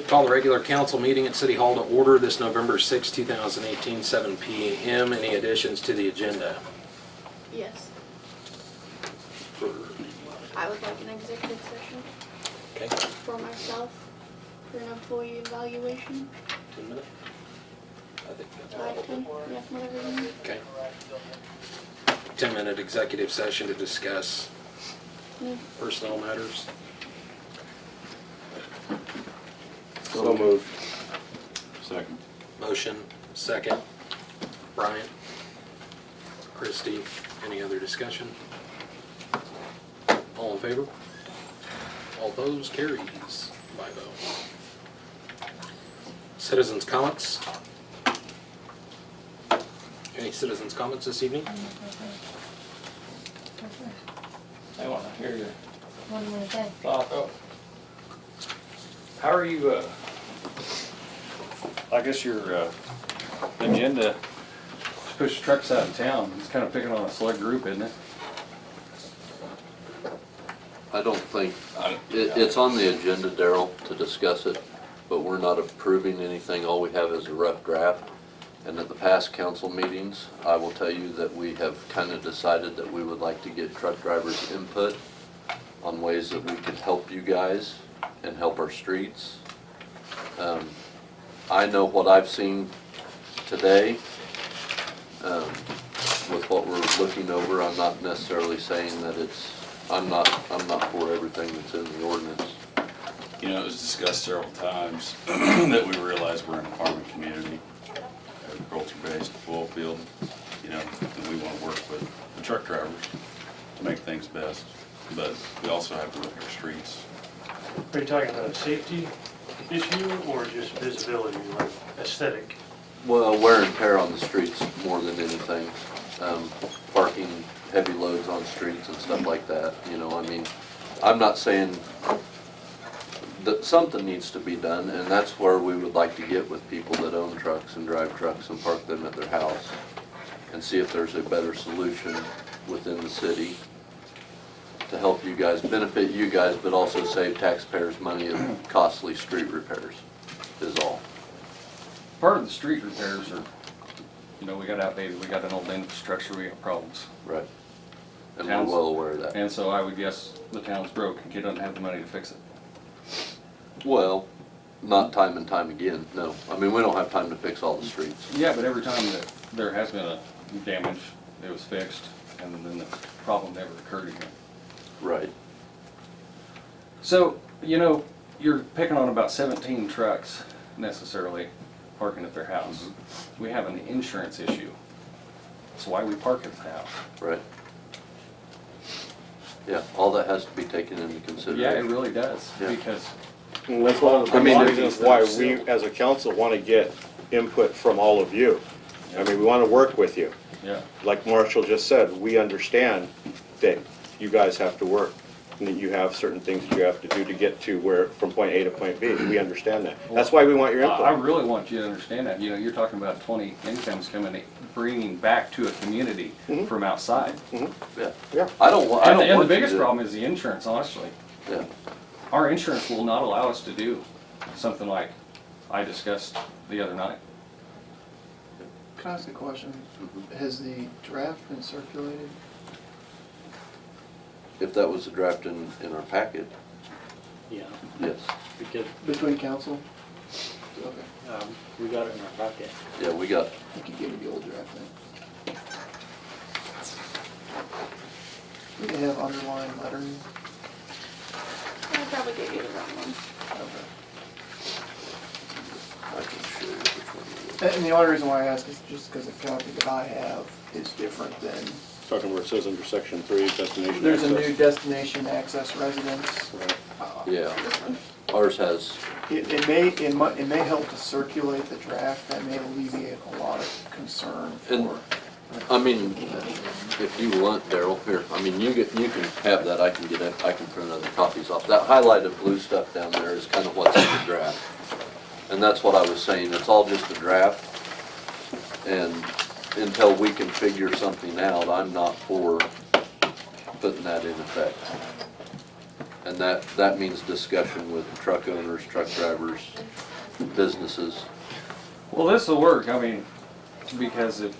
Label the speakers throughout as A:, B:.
A: Call the regular council meeting at City Hall to order this November 6, 2018, 7 p.m. Any additions to the agenda?
B: Yes. I would like an executive session
A: Okay,
B: for myself for an employee evaluation.
A: 10 minutes? I think that's
B: 5, 10, yeah, whatever you need.
A: okay. 10-minute executive session to discuss
B: Yeah.
A: personnel matters.
C: So moved.
D: Second.
A: Motion, second. Brian? Christie? Any other discussion? All in favor? All opposed? Carries by vote. Citizens' comments? Any citizens' comments this evening?
E: I want to hear your
F: What do you want to say?
E: thought. How are you, I guess your agenda to push trucks out of town, it's kind of picking on a select group, isn't it?
G: I don't think, it's on the agenda, Daryl, to discuss it, but we're not approving anything. All we have is a rough draft. And at the past council meetings, I will tell you that we have kind of decided that we would like to get truck drivers' input on ways that we could help you guys and help our streets. I know what I've seen today with what we're looking over. I'm not necessarily saying that I'm not for everything that's in the ordinance.
D: You know, it was discussed several times that we realize we're in a farming community, agriculture-based oil field, you know, and we want to work with the truck drivers to make things best. But we also have to look at our streets.
H: Are you talking about a safety issue or just visibility, like aesthetic?
G: Well, wear and tear on the streets more than anything. Parking heavy loads on streets and stuff like that, you know, I mean, I'm not saying that something needs to be done, and that's where we would like to get with people that own trucks and drive trucks and park them at their house and see if there's a better solution within the city to help you guys, benefit you guys, but also save taxpayers money of costly street repairs is all.
E: Part of the street repairs are, you know, we got outdated, we got an old infrastructure, we got problems.
G: Right. And we're
E: Towns-
G: well aware of that.
E: And so I would guess the town's broke and you don't have the money to fix it.
G: Well, not time and time again, no. I mean, we don't have time to fix all the streets.
E: Yeah, but every time that there has been a damage, it was fixed and then the problem never occurred again.
G: Right.
E: So, you know, you're picking on about 17 trucks necessarily parking at their house. We have an insurance issue. That's why we park at the house.
G: Right. Yeah, all that has to be taken into
E: Yeah, it
G: consideration.
E: really does,
G: Yeah.
E: because
C: And that's one of the
G: I mean,
C: reasons why we, as a council, want to get input from all of you. I mean, we want to work with you.
E: yeah,
C: Like Marshall just said, we understand that you guys have to work, and that you have certain things that you have to do to get to where, from point A to point B. We understand that. That's why we want your
E: I
C: input.
E: really want you to understand that. You know, you're talking about 20 incomes coming, bringing back to a community from outside.
G: Yeah.
C: Yeah.
G: I don't want
E: And the
G: you
E: biggest
G: to-
E: problem is the insurance, honestly.
G: Yeah,
E: Our insurance will not allow us to do something like I discussed the other night.
I: Can I ask a question? Has the draft been circulated?
G: if that was a draft in our packet,
J: Yeah,
G: yes.
J: because
I: Between council? Okay.
J: we got it in our pocket.
G: Yeah, we got,
I: I can give you the old draft then. We can have underlined lettering.
B: I probably gave you the wrong one.
I: Okay.
G: I can show you which one it is.
I: And the only reason why I ask is just because the copy that I have is different than,
C: Talking where it says under section 3, destination
I: there's a
C: access.
I: new destination access residence.
G: Yeah,
B: This one.
G: ours has,
I: It may help to circulate the draft, that may alleviate a lot of concern
G: And-
I: for.
G: I mean, if you want, Daryl, here, I mean, you can have that, I can print other copies off. That highlighted blue stuff down there is kind of what's in the draft. And that's what I was saying, it's all just a draft. And until we can figure something out, I'm not for putting that in effect. And that means discussion with truck owners, truck drivers, businesses.
E: Well, this will work, I mean, because if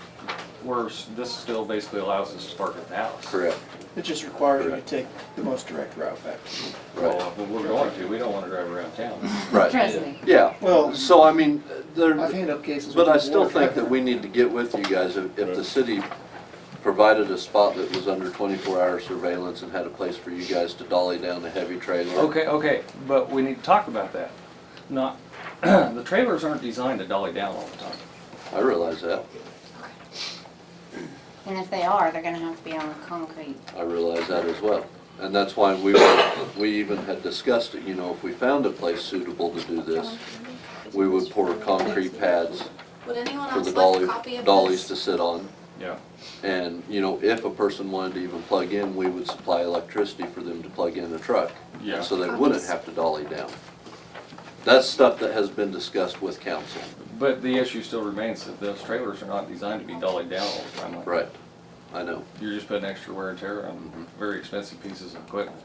E: this still basically allows us to park at the house.
G: Correct,
I: It just requires you to
G: Correct.
I: take the most direct route back.
G: right,
E: Well, if we're going to, we don't wanna drive around town.
G: right.
F: Trust me.
G: Yeah,
I: Well,
G: so I mean, there,
I: I've handled cases.
G: but
I: with
G: I still
I: water
G: think that
I: traffic.
G: we need to get with you guys, if the city provided a spot that was under 24-hour surveillance and had a place for you guys to dolly down a heavy trailer.
E: Okay, but we need to talk about that. Not, the trailers aren't designed to dolly down all the time.
G: I realize that,
F: And if they are, they're gonna have to be on concrete.
G: I realize that as well. And that's why we even had discussed it, you know, if we found a place suitable to do this, we would pour concrete pads
B: Would anyone
G: for
B: else
G: the
B: like a copy of
G: dollies
B: this?
G: to sit on.
E: Yeah.
G: And, you know, if a person wanted to even plug in, we would supply electricity for them to plug in a truck.
E: Yeah.
G: So they wouldn't have to dolly down. That's stuff that has been discussed with council.
E: But the issue still remains that those trailers are not designed to be dollied down all the time.
G: Right, I know.
E: You're just putting extra wear and tear on very expensive pieces of equipment.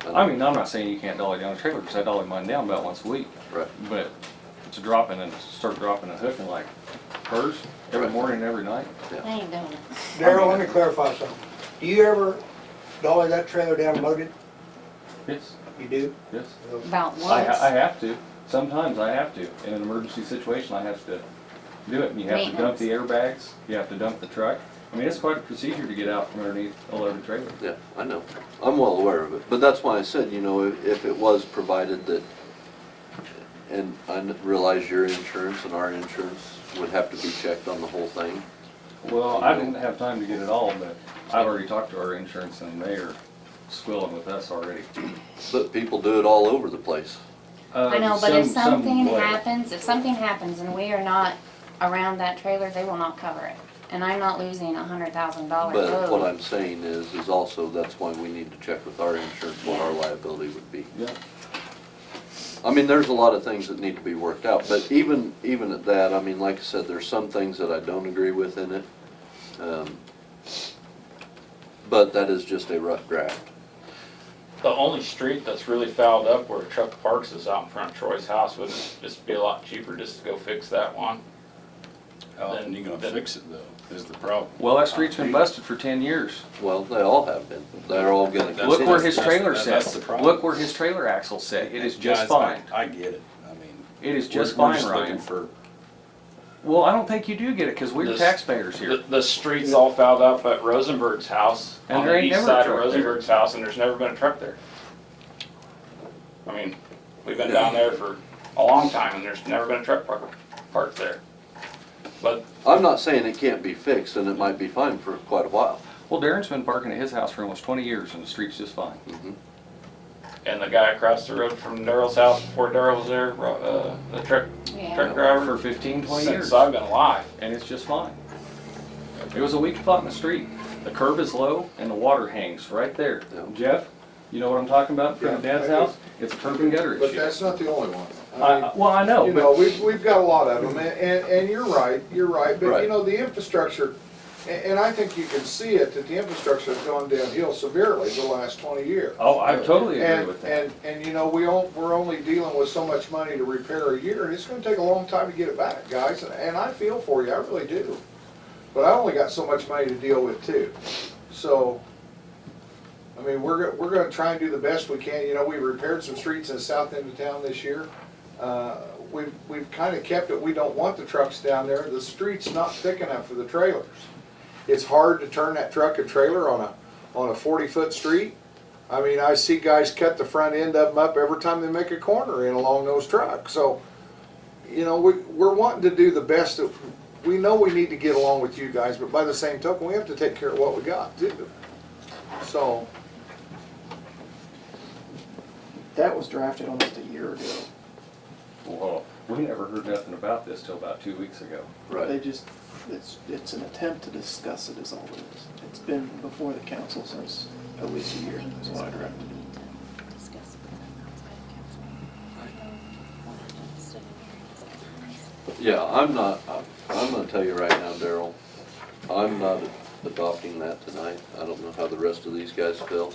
G: know.
E: I mean, I'm not saying you can't dolly down a trailer, because I dolly mine down about once a week.
G: Right,
E: But to drop in and start dropping and hooking like hers every
G: Right.
E: morning and every night,
F: I ain't doing it.
K: Darryl, let me clarify something. Do you ever dolly that trailer down loaded?
E: yes,
K: You do?
E: yes.
F: About
E: I
F: once.
E: have to. Sometimes I have to. In an emergency situation, I have to do it. And you have to dump the airbags, you have to dump the truck. I mean, it's quite a procedure to get out from underneath a loaded trailer.
G: yeah, I know. I'm well aware of it. But that's why I said, you know, if it was provided that, and I realize your insurance and our insurance would have to be checked on the whole thing.
E: Well, I didn't have time to get it all, but I've already talked to our insurance and they are squilling with us already.
G: But people do it all over the place.
F: I know, but if
E: Some
F: something
E: way.
F: happens and we are not around that trailer, they will not cover it. And I'm not losing $100,000
G: But what
F: load.
G: I'm saying is also that's why we need to check with our insurance what our liability would be.
E: Yeah.
G: I mean, there's a lot of things that need to be worked out, but even at that, I mean, like I said, there's some things that I don't agree with in it. But that is just a rough draft.
L: The only street that's really fouled up where a truck parks is out in front of Troy's house. Wouldn't it just be a lot cheaper just to go fix that one?
D: How often you gonna fix it though, is the problem.
E: Well, that street's been busted for 10 years.
G: Well, they all have been. They're all gonna
D: That's-
E: Look
G: continue.
E: where his trailer
D: that's
E: sits.
D: the problem.
E: Look where his trailer axle's set. It is just
D: Guys,
E: fine.
D: I get it, I mean.
E: It is just
D: we're
E: fine,
D: just looking
E: Ryan.
D: for,
E: Well, I don't think you do get it, because we're
L: This-
E: taxpayers here.
L: The street's all fouled up at Rosenberg's house,
E: And
L: on
E: there
L: the
E: ain't
L: east
E: never a
L: side of
E: truck there.
L: Rosenberg's house, and there's never been a truck there. I mean, we've been down there for a long time and there's never been a truck parked there. But
G: I'm not saying it can't be fixed, and it might be fine for quite a while.
E: Well, Darren's been parking at his house for almost 20 years, and the street's just fine.
L: and the guy across the road from Daryl's house before Daryl was there, the truck
F: Yeah.
L: driver,
E: For 15, 20
L: since
E: years,
L: I've been alive.
E: and it's just fine. It was a weak spot in the street. The curb is low, and the water hangs right there.
G: Yeah.
E: Jeff, you know what I'm talking about from
K: Yeah,
E: Dad's
K: I do.
E: house? It's a curb and gutter
K: But
E: issue.
K: that's not the only one. I mean,
E: Well, I know,
K: you
E: but
K: know, we've got a lot of them, and you're right, but
G: Right.
K: you know, the infrastructure, and I think you can see it, that the infrastructure has gone downhill severely the last 20 years.
E: oh, I totally agree
K: And,
E: with that.
K: and you know, we're only dealing with so much money to repair a year, and it's gonna take a long time to get it back, guys, and I feel for you, I really do. But I only got so much money to deal with too, so, I mean, we're gonna try and do the best we can. You know, we repaired some streets in the south end of town this year. We've kinda kept it, we don't want the trucks down there, the street's not thick enough for the trailers. It's hard to turn that truck and trailer on a 40-foot street. I mean, I see guys cut the front end of them up every time they make a corner in along those trucks, so, you know, we're wanting to do the best that, we know we need to get along with you guys, but by the same token, we have to take care of what we got too. So,
I: That was drafted almost a year ago.
E: Well, we never heard nothing about this till about 2 weeks ago.
I: They
G: Right.
I: just, it's an attempt to discuss it is all it is. It's been before the council since at least a year, is what I drafted.
G: Yeah, I'm gonna tell you right now, Daryl, I'm not adopting that tonight. I don't know how the rest of these guys feel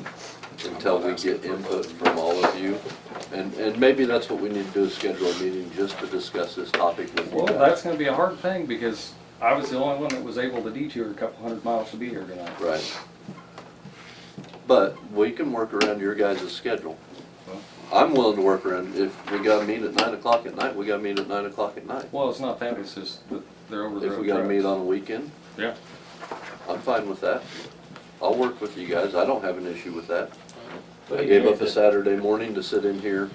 G: until we get input from all of you. And maybe that's what we need to do, is schedule a meeting just to discuss this topic with you
E: Well,
G: guys.
E: that's gonna be a hard thing because I was the only one that was able to detour a couple hundred miles to be here tonight.
G: Right. But we can work around your guys' schedule. I'm willing to work around, if we gotta meet at 9 o'clock at night, we gotta meet at 9 o'clock at night.
E: Well, it's not that, it's just that they're over the road
G: If we gotta meet
E: trucks.
G: on a weekend,
E: Yeah.
G: I'm fine with that. I'll work with you guys, I don't have an issue with that. I gave up a Saturday morning to sit in here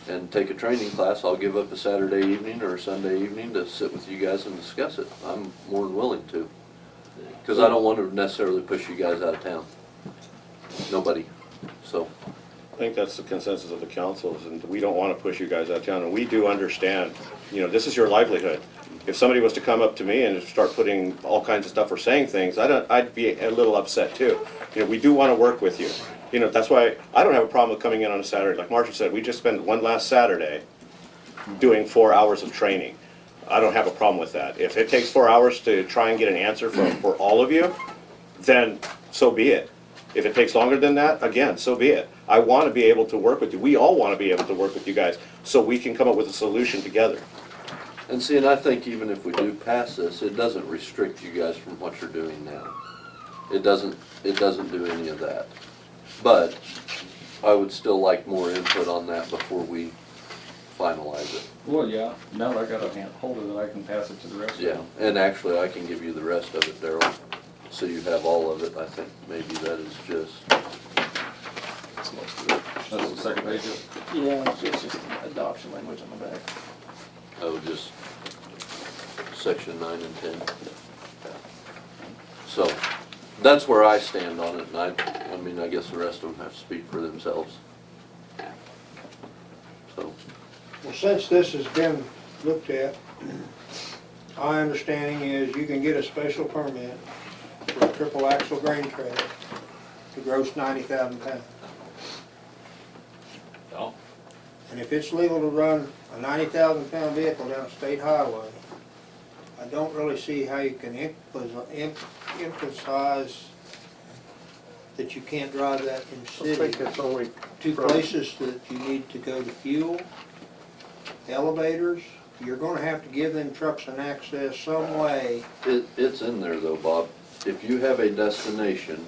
G: and take a training class. I'll give up a Saturday evening or a Sunday evening to sit with you guys and discuss it. I'm more than willing to. Cause I don't want to necessarily push you guys out of town. Nobody, so.
C: I think that's the consensus of the council, and we don't want to push you guys out of town, and we do understand, you know, this is your livelihood. If somebody was to come up to me and start putting all kinds of stuff or saying things, I'd be a little upset too. You know, we do want to work with you. You know, that's why I don't have a problem with coming in on a Saturday. Like Marshall said, we just spent one last Saturday doing 4 hours of training. I don't have a problem with that. If it takes 4 hours to try and get an answer for all of you, then so be it. If it takes longer than that, again, so be it. I want to be able to work with you. We all want to be able to work with you guys so we can come up with a solution together.
G: And see, and I think even if we do pass this, it doesn't restrict you guys from what you're doing now. It doesn't do any of that. But I would still like more input on that before we finalize it.
E: Well, yeah, now that I got a hold of it, I can pass it to the rest of
G: Yeah,
E: them.
G: and actually I can give you the rest of it, Darryl, so you have all of it. I think maybe that is just,
E: That's the second page of it.
I: Yeah, it's just adoption language on the back.
G: oh, just section 9 and 10. So, that's where I stand on it, and I mean, I guess the rest of them have to speak for themselves. So,
M: Well, since this has been looked at, my understanding is you can get a special permit for a triple axle grain trailer to gross 90,000 pounds.
L: So,
M: And if it's legal to run a 90,000 pound vehicle down a state highway, I don't really see how you can emphasize that you can't drive that in
I: I
M: city.
I: think it's only,
M: Two places that you need to go to fuel, elevators, you're gonna have to give them trucks an access some way.
G: it's in there though, Bob. If you have a destination,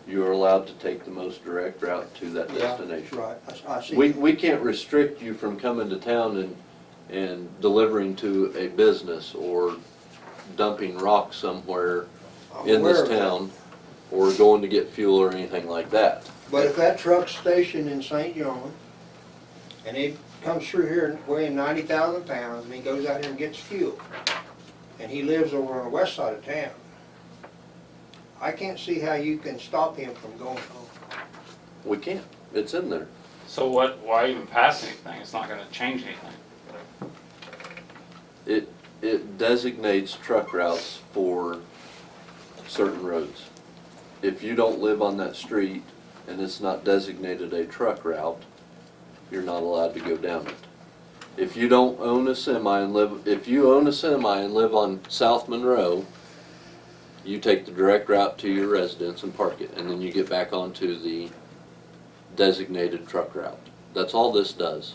G: you are allowed to take the most direct route to that destination.
M: Right, I see.
G: We can't restrict you from coming to town and delivering to a business or dumping rock somewhere
M: I'm
G: in
M: aware
G: this
M: of that.
G: town or going to get fuel or anything like that.
M: But if that truck's stationed in St. John, and he comes through here weighing 90,000 pounds, and he goes out here and gets fuel, and he lives over on the west side of town, I can't see how you can stop him from going home.
G: We can't. It's in there.
L: so why even pass anything? It's not gonna change anything.
G: It designates truck routes for certain roads. If you don't live on that street and it's not designated a truck route, you're not allowed to go down it. If you don't own a semi and if you own a semi and live on South Monroe, you take the direct route to your residence and park it, and then you get back onto the designated truck route. That's all this does.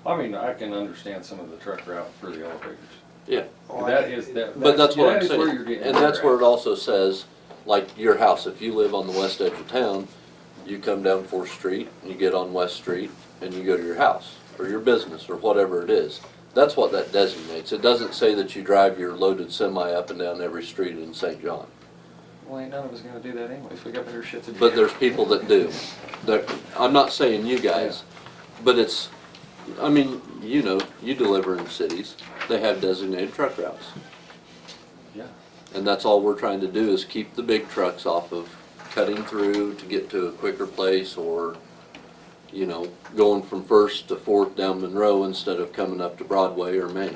E: I mean, I can understand some of the truck route for the elevators.
G: Yeah.
E: That is, that.
G: But that's what
E: that
G: I'm
E: is where
G: saying,
E: you're getting
G: and that's
E: at.
G: where it also says, like your house, if you live on the west edge of town, you come down 4th Street, you get on West Street, and you go to your house, or your business, or whatever it is. That's what that designates. It doesn't say that you drive your loaded semi up and down every street in St. John.
E: Well, ain't none of us gonna do that anyways, we got better shit to do.
G: But there's people that do. I'm not saying you guys, but it's, I mean, you know, you deliver in cities, they have designated truck routes.
E: Yeah.
G: And that's all we're trying to do is keep the big trucks off of cutting through to get to a quicker place, or, you know, going from 1st to 4th down Monroe instead of coming up to Broadway or Main.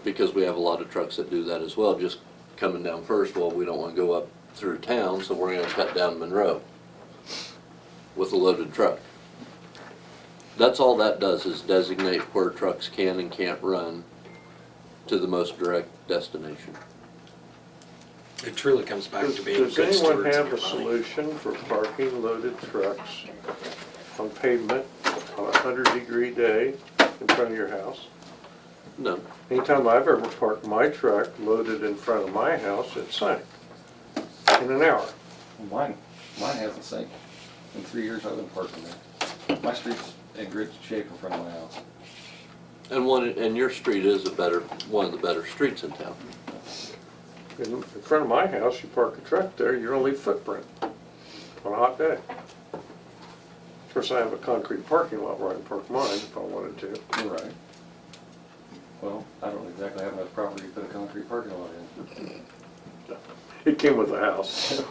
G: Because we have a lot of trucks that do that as well, just coming down 1st, well, we don't want to go up through town, so we're gonna cut down Monroe with a loaded truck. That's all that does, is designate where trucks can and can't run to the most direct destination.
A: It truly comes back to being
N: Does
A: good
N: anyone
A: stewards of
N: have
A: your
N: a
A: money.
N: solution for parking loaded trucks on pavement on a 100-degree day in front of your house?
G: No,
N: Anytime I've ever parked my truck loaded in front of my house, it sank in an hour.
E: Mine hasn't sank in 3 years I've been parking there. My street's in good shape in front of my house.
G: and your street is one of the better streets in town.
N: In front of my house, you park a truck there, your only footprint on a hot day. Of course, I have a concrete parking lot where I can park mine if I wanted to.
E: Right. Well, I don't exactly have enough property to put a concrete parking lot in.
N: It came with the house.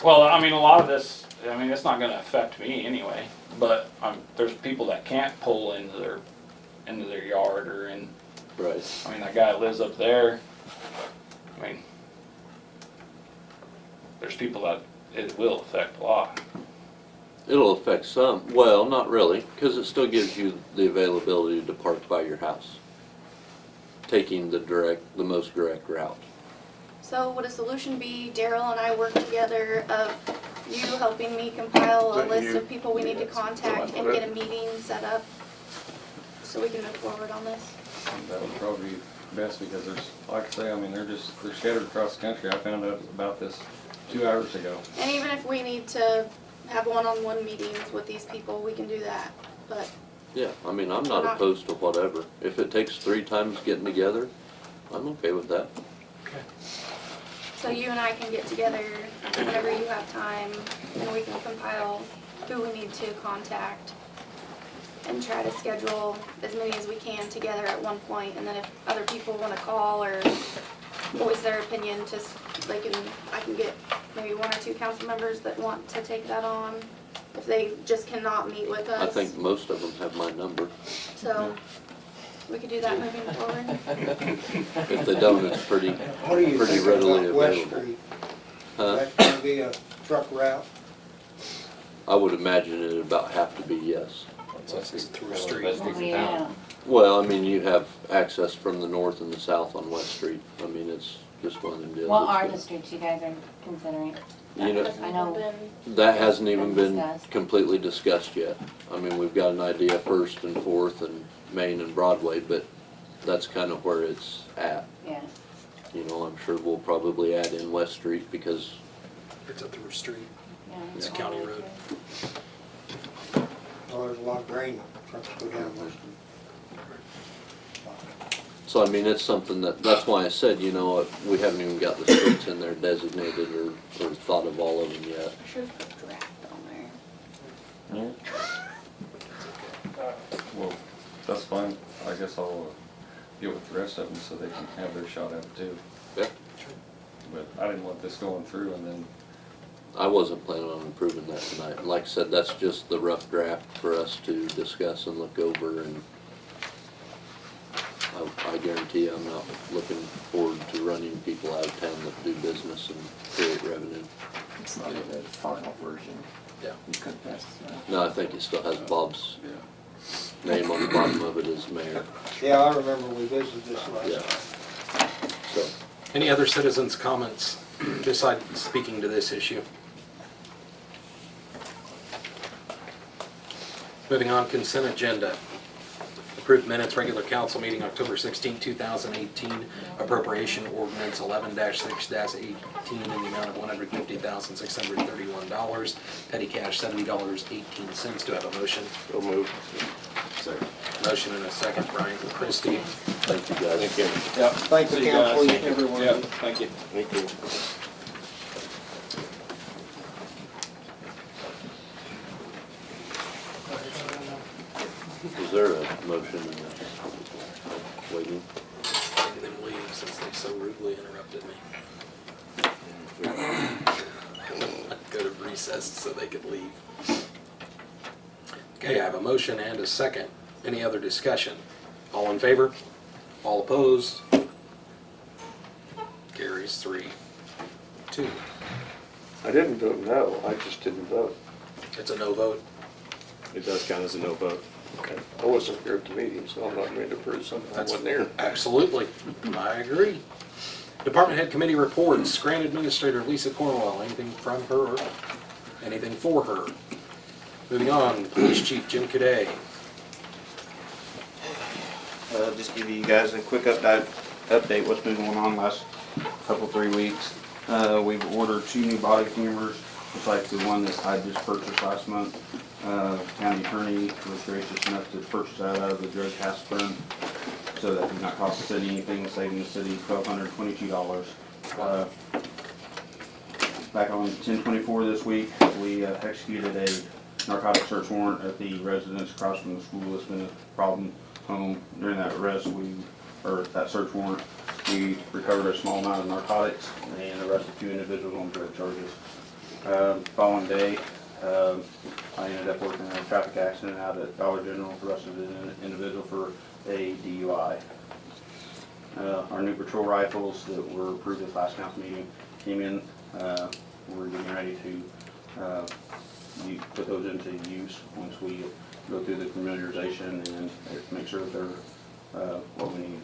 L: Well, I mean, a lot of this, I mean, it's not gonna affect me anyway, but, there's people that can't pull into their yard or in,
G: Right.
L: I mean, that guy that lives up there, I mean, there's people that it will affect a lot.
G: It'll affect some, well, not really, because it still gives you the availability to park by your house, taking the most direct route.
B: So would a solution be Daryl and I work together of you helping me compile a
N: Is that
B: list
N: you?
B: of people we need to contact and
N: Okay.
B: get a meeting set up so we can move forward on this?
E: That would probably be best because like I say, I mean, they're scattered across the country. I found out about this 2 hours ago.
B: And even if we need to have one-on-one meetings with these people, we can do that, but
G: Yeah, I mean, I'm not opposed to whatever. If it takes 3 times getting together, I'm okay with that.
B: so you and I can get together whenever you have time and we can compile who we need to contact and try to schedule as many as we can together at one point, and then if other people want to call or voice their opinion, I can get maybe 1 or 2 council members that want to take that on if they just cannot meet with us.
G: I think most of them have my number.
B: So we could do that moving forward.
G: If they don't, it's pretty
M: What do you think
G: readily
M: about West
G: available.
M: Street?
G: Huh?
M: That's gonna be a truck route?
G: I would imagine it'd about have to be yes.
A: It's a through street.
F: Yeah.
G: Well, I mean, you have access from the north and the south on West Street. I mean, it's just one of them deals.
F: What
G: It's
F: are
G: good.
F: the streets you guys are considering?
G: You know,
F: I know.
G: that hasn't even been
F: Discussed.
G: completely discussed yet. I mean, we've got an idea First and Fourth and Main and Broadway, but that's kind of where it's at.
F: Yeah.
G: You know, I'm sure we'll probably add in West Street because,
A: It's a through street.
F: Yeah.
A: It's a county road.
M: Well, there's a lot of grain trucks go down West Street.
G: so I mean, it's something that's why I said, you know, we haven't even got the streets in there designated or thought of all of them yet.
B: I should have put draft on there.
E: Well, that's fine. I guess I'll get with the rest of them so they can have their shot at it too.
G: Yeah.
E: But I didn't want this going through and then,
G: I wasn't planning on approving that tonight. Like I said, that's just the rough draft for us to discuss and look over, and I guarantee you I'm not looking forward to running people out of town that do business and create revenue.
I: It's not even a final version.
A: Yeah.
I: You could pass that.
G: No, I think it still has Bob's name on the bottom of it as mayor,
M: Yeah, I remember we visited this
G: yeah.
M: last time.
G: So,
A: Any other citizens' comments besides speaking to this issue? Moving on, consent agenda. Approved minutes, regular council meeting, October 16, 2018. Appropriation ordinance 11-6-18 in the amount of $150,631. Petty cash $70.18. Do I have a motion?
N: So moved.
A: Motion and a second. Brian Christie.
G: thank you guys.
N: Thank you.
L: Yep.
M: Thank the council, everyone.
L: Yep, thank you.
N: Thank you.
G: Is there a motion in this? Waiting?
A: Making them leave since they so rudely interrupted me. Go to recess so they could leave. Okay, I have a motion and a second. Any other discussion? All in favor? All opposed? Carries 3-2.
N: I didn't vote no, I just didn't vote.
A: It's a no vote.
C: It does count as a no vote.
N: Okay. I wasn't here at the meeting, so I'm not going to approve something I wasn't here.
A: Absolutely. I agree. Department head committee reports. Grant Administrator Lisa Cornwell. Anything from her? Anything for her? Moving on. Police Chief Jim Cadet.
O: Just give you guys a quick update what's been going on last couple, 3 weeks. We've ordered 2 new body cameras, just like the one that I just purchased last month. County attorney was gracious enough to purchase that out of the drug task fund, so that did not cost the city anything, saving the city $1,222. Back on 10/24 this week, we executed a narcotic search warrant at the residence across from the school. It's been a problem home. During that that search warrant, we recovered a small amount of narcotics and arrested 2 individuals on drug charges. Following day, I ended up working in a traffic accident out at Dollar General, arrested an individual for a DUI. Our new patrol rifles that were approved at last council meeting came in. We're getting ready to put those into use once we go through the familiarization and make sure that they're what we need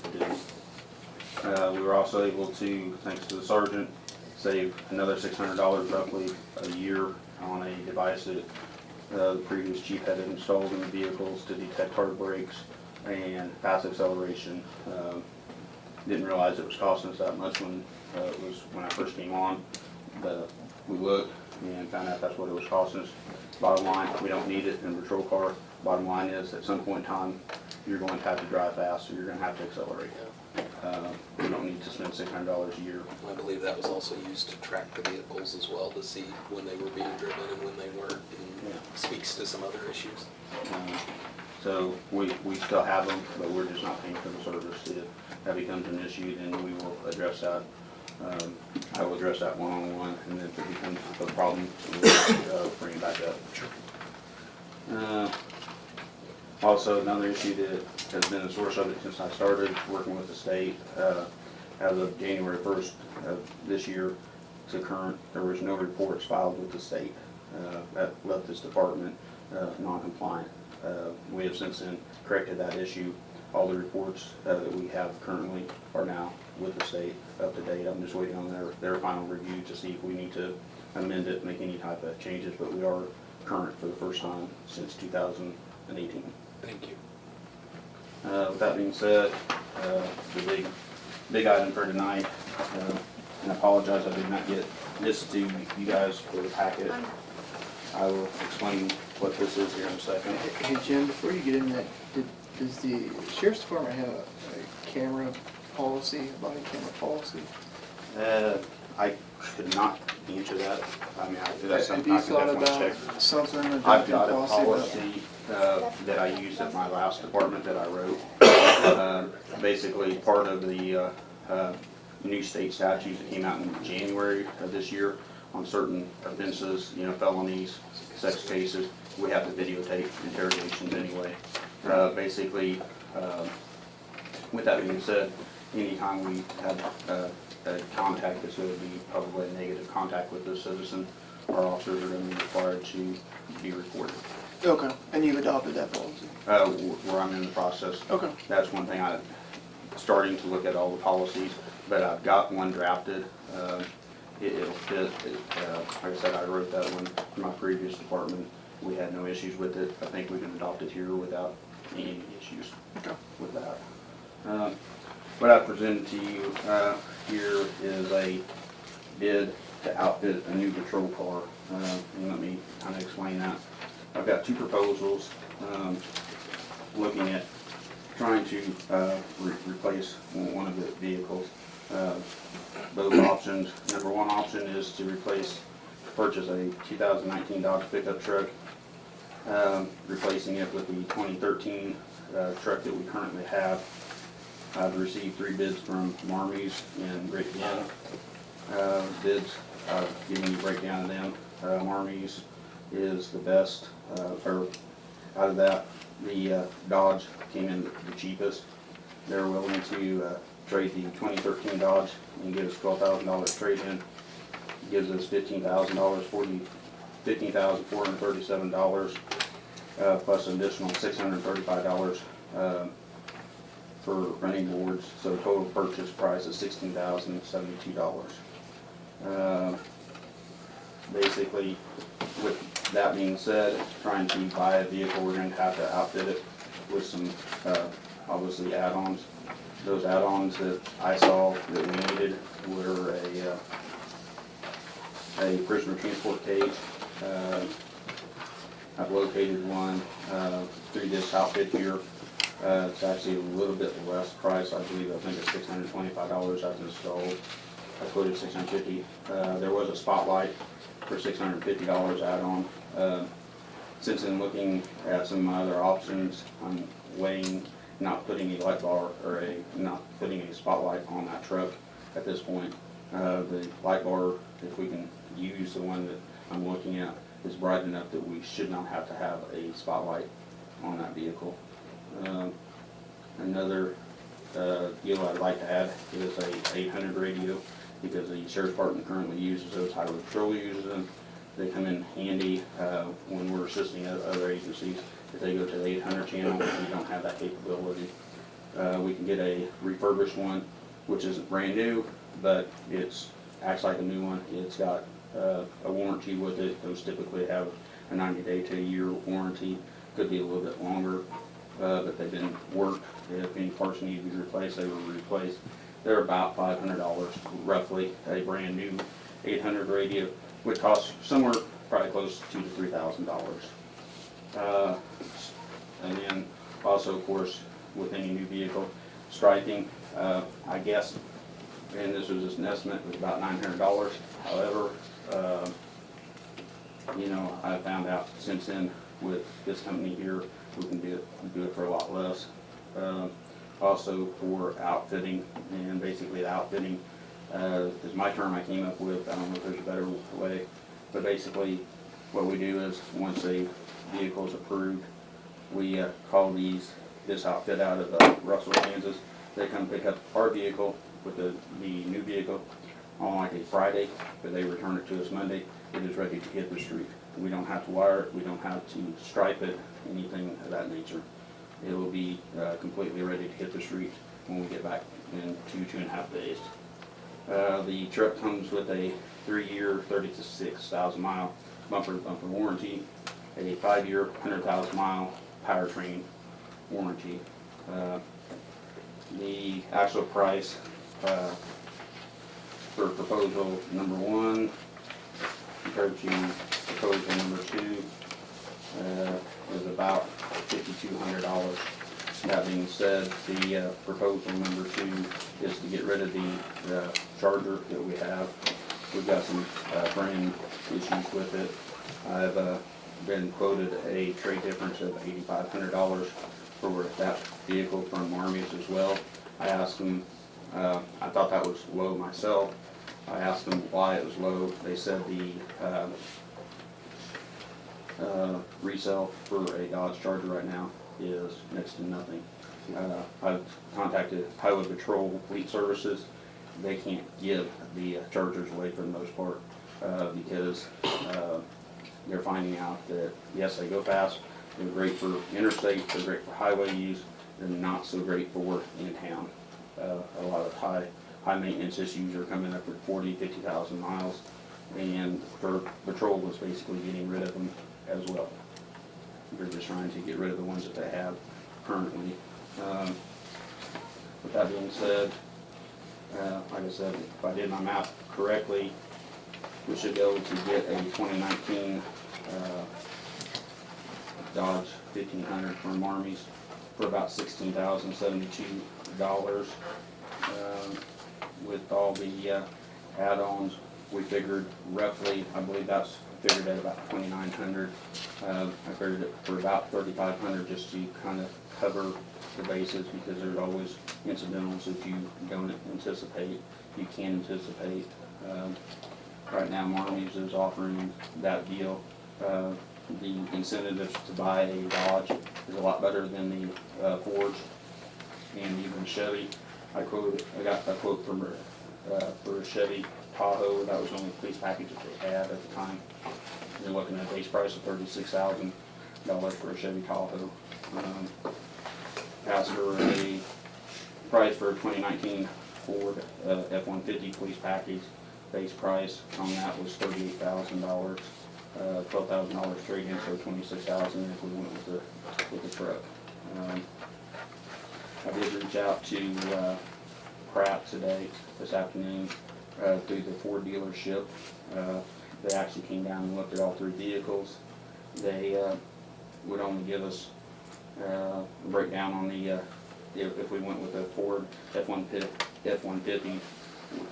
O: to do. We were also able to, thanks to the sergeant, save another $600 roughly a year on a device that the previous chief had installed in the vehicles to detect hard brakes and fast acceleration. Didn't realize it was costing us that much when I first came on, but we looked and found out that's what it was costing us. Bottom line, we don't need it in a patrol car. Bottom line is, at some point in time, you're going to have to drive fast, so you're going to have to accelerate. We don't need to spend $600 a year.
A: I believe that was also used to track the vehicles as well, to see when they were being driven and when they weren't, and speaks to some other issues.
O: So we still have them, but we're just not paying for the service. If that becomes an issue, then we will address that. I will address that one-on-one, and then if it becomes a problem, we'll bring it back up. Sure. Also, another issue that has been a source of it since I started working with the state, as of January 1st of this year to current, there was no reports filed with the state that left this department non-compliant. We have since then corrected that issue. All the reports that we have currently are now with the state, up to date. I'm just waiting on their final review to see if we need to amend it, make any type of changes, but we are current for the first time since 2018.
A: Thank you.
O: With that being said, the big item for tonight, and I apologize I did not get this to you guys for the packet. I will explain what this is here in a second.
I: Hey Jim, before you get in that, does the sheriff's department have a camera policy, a body camera policy?
O: I could not answer that. I mean, that's
I: Have
O: something
I: you
O: I can
I: thought
O: definitely
I: about
O: check.
I: something,
O: I've
I: adopting
O: got a
I: policy?
O: policy that I used at my last department that I wrote. Basically, part of the new state statutes that came out in January of this year on certain offenses, felonies, sex cases, we have to videotape interrogations anyway. Basically, with that being said, anytime we have a contact that's going to be probably a negative contact with the citizen, our officers are going to be required to be reported.
I: Okay, and you've adopted that policy?
O: Where I'm in the process.
I: Okay.
O: That's one thing I'm starting to look at all the policies, but I've got one drafted. It'll fit. Like I said, I wrote that one in my previous department. We had no issues with it. I think we can adopt it here without any issues with that. What I presented to you here is a bid to outfit a new patrol car. And let me kind of explain that. I've got 2 proposals looking at trying to replace one of the vehicles. Both options. Number 1 option is to purchase a 2019 Dodge pickup truck, replacing it with the 2013 truck that we currently have. I've received 3 bids from Marmies and Rick Yen. Bids, giving you a breakdown of them. Marmies is the best, or out of that, the Dodge came in the cheapest. They're willing to trade the 2013 Dodge and give us $12,000 trade-in. Gives us $15,000, $15,437, plus an additional $635 for running boards, so total purchase price is $16,072. Basically, with that being said, trying to buy a vehicle, we're going to have to outfit it with some, obviously, add-ons. Those add-ons that I saw that we needed were a prisoner transport cage. I've located one through this outfit here. It's actually a little bit less price, I believe. I think it's $625 I've installed. I quoted $650. There was a spotlight for $650 add-on. Since then, looking at some of my other options, I'm weighing not putting a light bar or not putting a spotlight on that truck at this point. The light bar, if we can use the one that I'm looking at, is bright enough that we should not have to have a spotlight on that vehicle. Another deal I'd like to add is a 800 radio, because the sheriff's department currently uses those, Highway Patrol uses them. They come in handy when we're assisting other agencies. If they go to the 800 channel, we don't have that capability. We can get a refurbished one, which isn't brand new, but acts like a new one. It's got a warranty with it. Those typically have a 90-day to a year warranty. Could be a little bit longer, but they've been worked. If any parts need to be replaced, they were replaced. They're about $500 roughly. A brand new 800 radio would cost somewhere probably close to $2,000 to $3,000. And then also, of course, with any new vehicle, striping, I guess, and this was just an estimate, was about $900. However, I found out since then with this company here, we can do it for a lot less. Also for outfitting, and basically the outfitting is my term I came up with. I don't know if there's a better way, but basically what we do is once a vehicle is approved, we call this outfit out of Russell, Kansas. They come pick up our vehicle with the new vehicle on like a Friday, but they return it to us Monday. It is ready to hit the street. We don't have to wire it, we don't have to stripe it, anything of that nature. It will be completely ready to hit the street when we get back in 2.5 days. The truck comes with a 3-year, 36,000 mile bumper warranty, a 5-year, 100,000 mile powertrain warranty. The actual price for proposal number 1 compared to proposal number 2 is about $5,200. That being said, the proposal number 2 is to get rid of the Charger that we have. We've got some frame issues with it. I've been quoted a trade difference of $8,500 for that vehicle from Armies as well. I asked them, I thought that was low myself. I asked them why it was low. They said the resale for a Dodge Charger right now is next to nothing. I've contacted Highway Patrol Fleet Services. They can't give the Chargers away for the most part because they're finding out that yes, they go fast, they're great for interstate, they're great for highway use, they're not so great for in town. A lot of high maintenance issues are coming up at 40, 50,000 miles, and Patrol was basically getting rid of them as well. They're just trying to get rid of the ones that they have currently. With that being said, like I said, if I did my math correctly, we should be able to get a 2019 Dodge 1500 from Armies for about $16,072. With all the add-ons, we figured roughly, I believe that's figured at about $2,900. I figured it for about $3,500 just to kind of cover the bases, because there's always incidentals that you don't anticipate, you can anticipate. Right now, Armies is offering that deal. The incentive to buy a Dodge is a lot better than the Fords and even Chevy. I got a quote from for a Chevy Tahoe. That was the only police package that they had at the time. They're looking at a base price of $36,000 for a Chevy Tahoe. Asked for a price for 2019 Ford F-150 police package. Base price on that was $38,000, $12,000 trade-in, so $26,000 if we went with the truck. I did reach out to Pratt today, this afternoon, through the Ford dealership. They actually came down and looked at all 3 vehicles. They would only give us a breakdown on the, if we went with the Ford F-150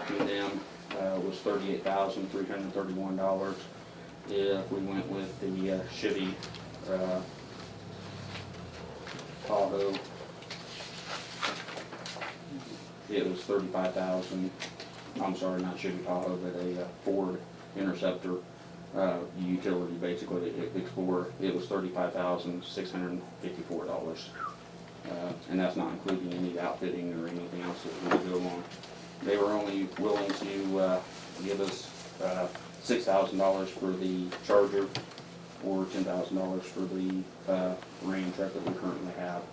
O: to them, was $38,331. If we went with the Chevy Tahoe, it was 35,000. I'm sorry, not Chevy Tahoe, but a Ford Interceptor utility, basically Explorer. It was $35,654, and that's not including any outfitting or anything else that would go along. They were only willing to give us $6,000 for the Charger or $10,000 for the Ram truck that we currently have.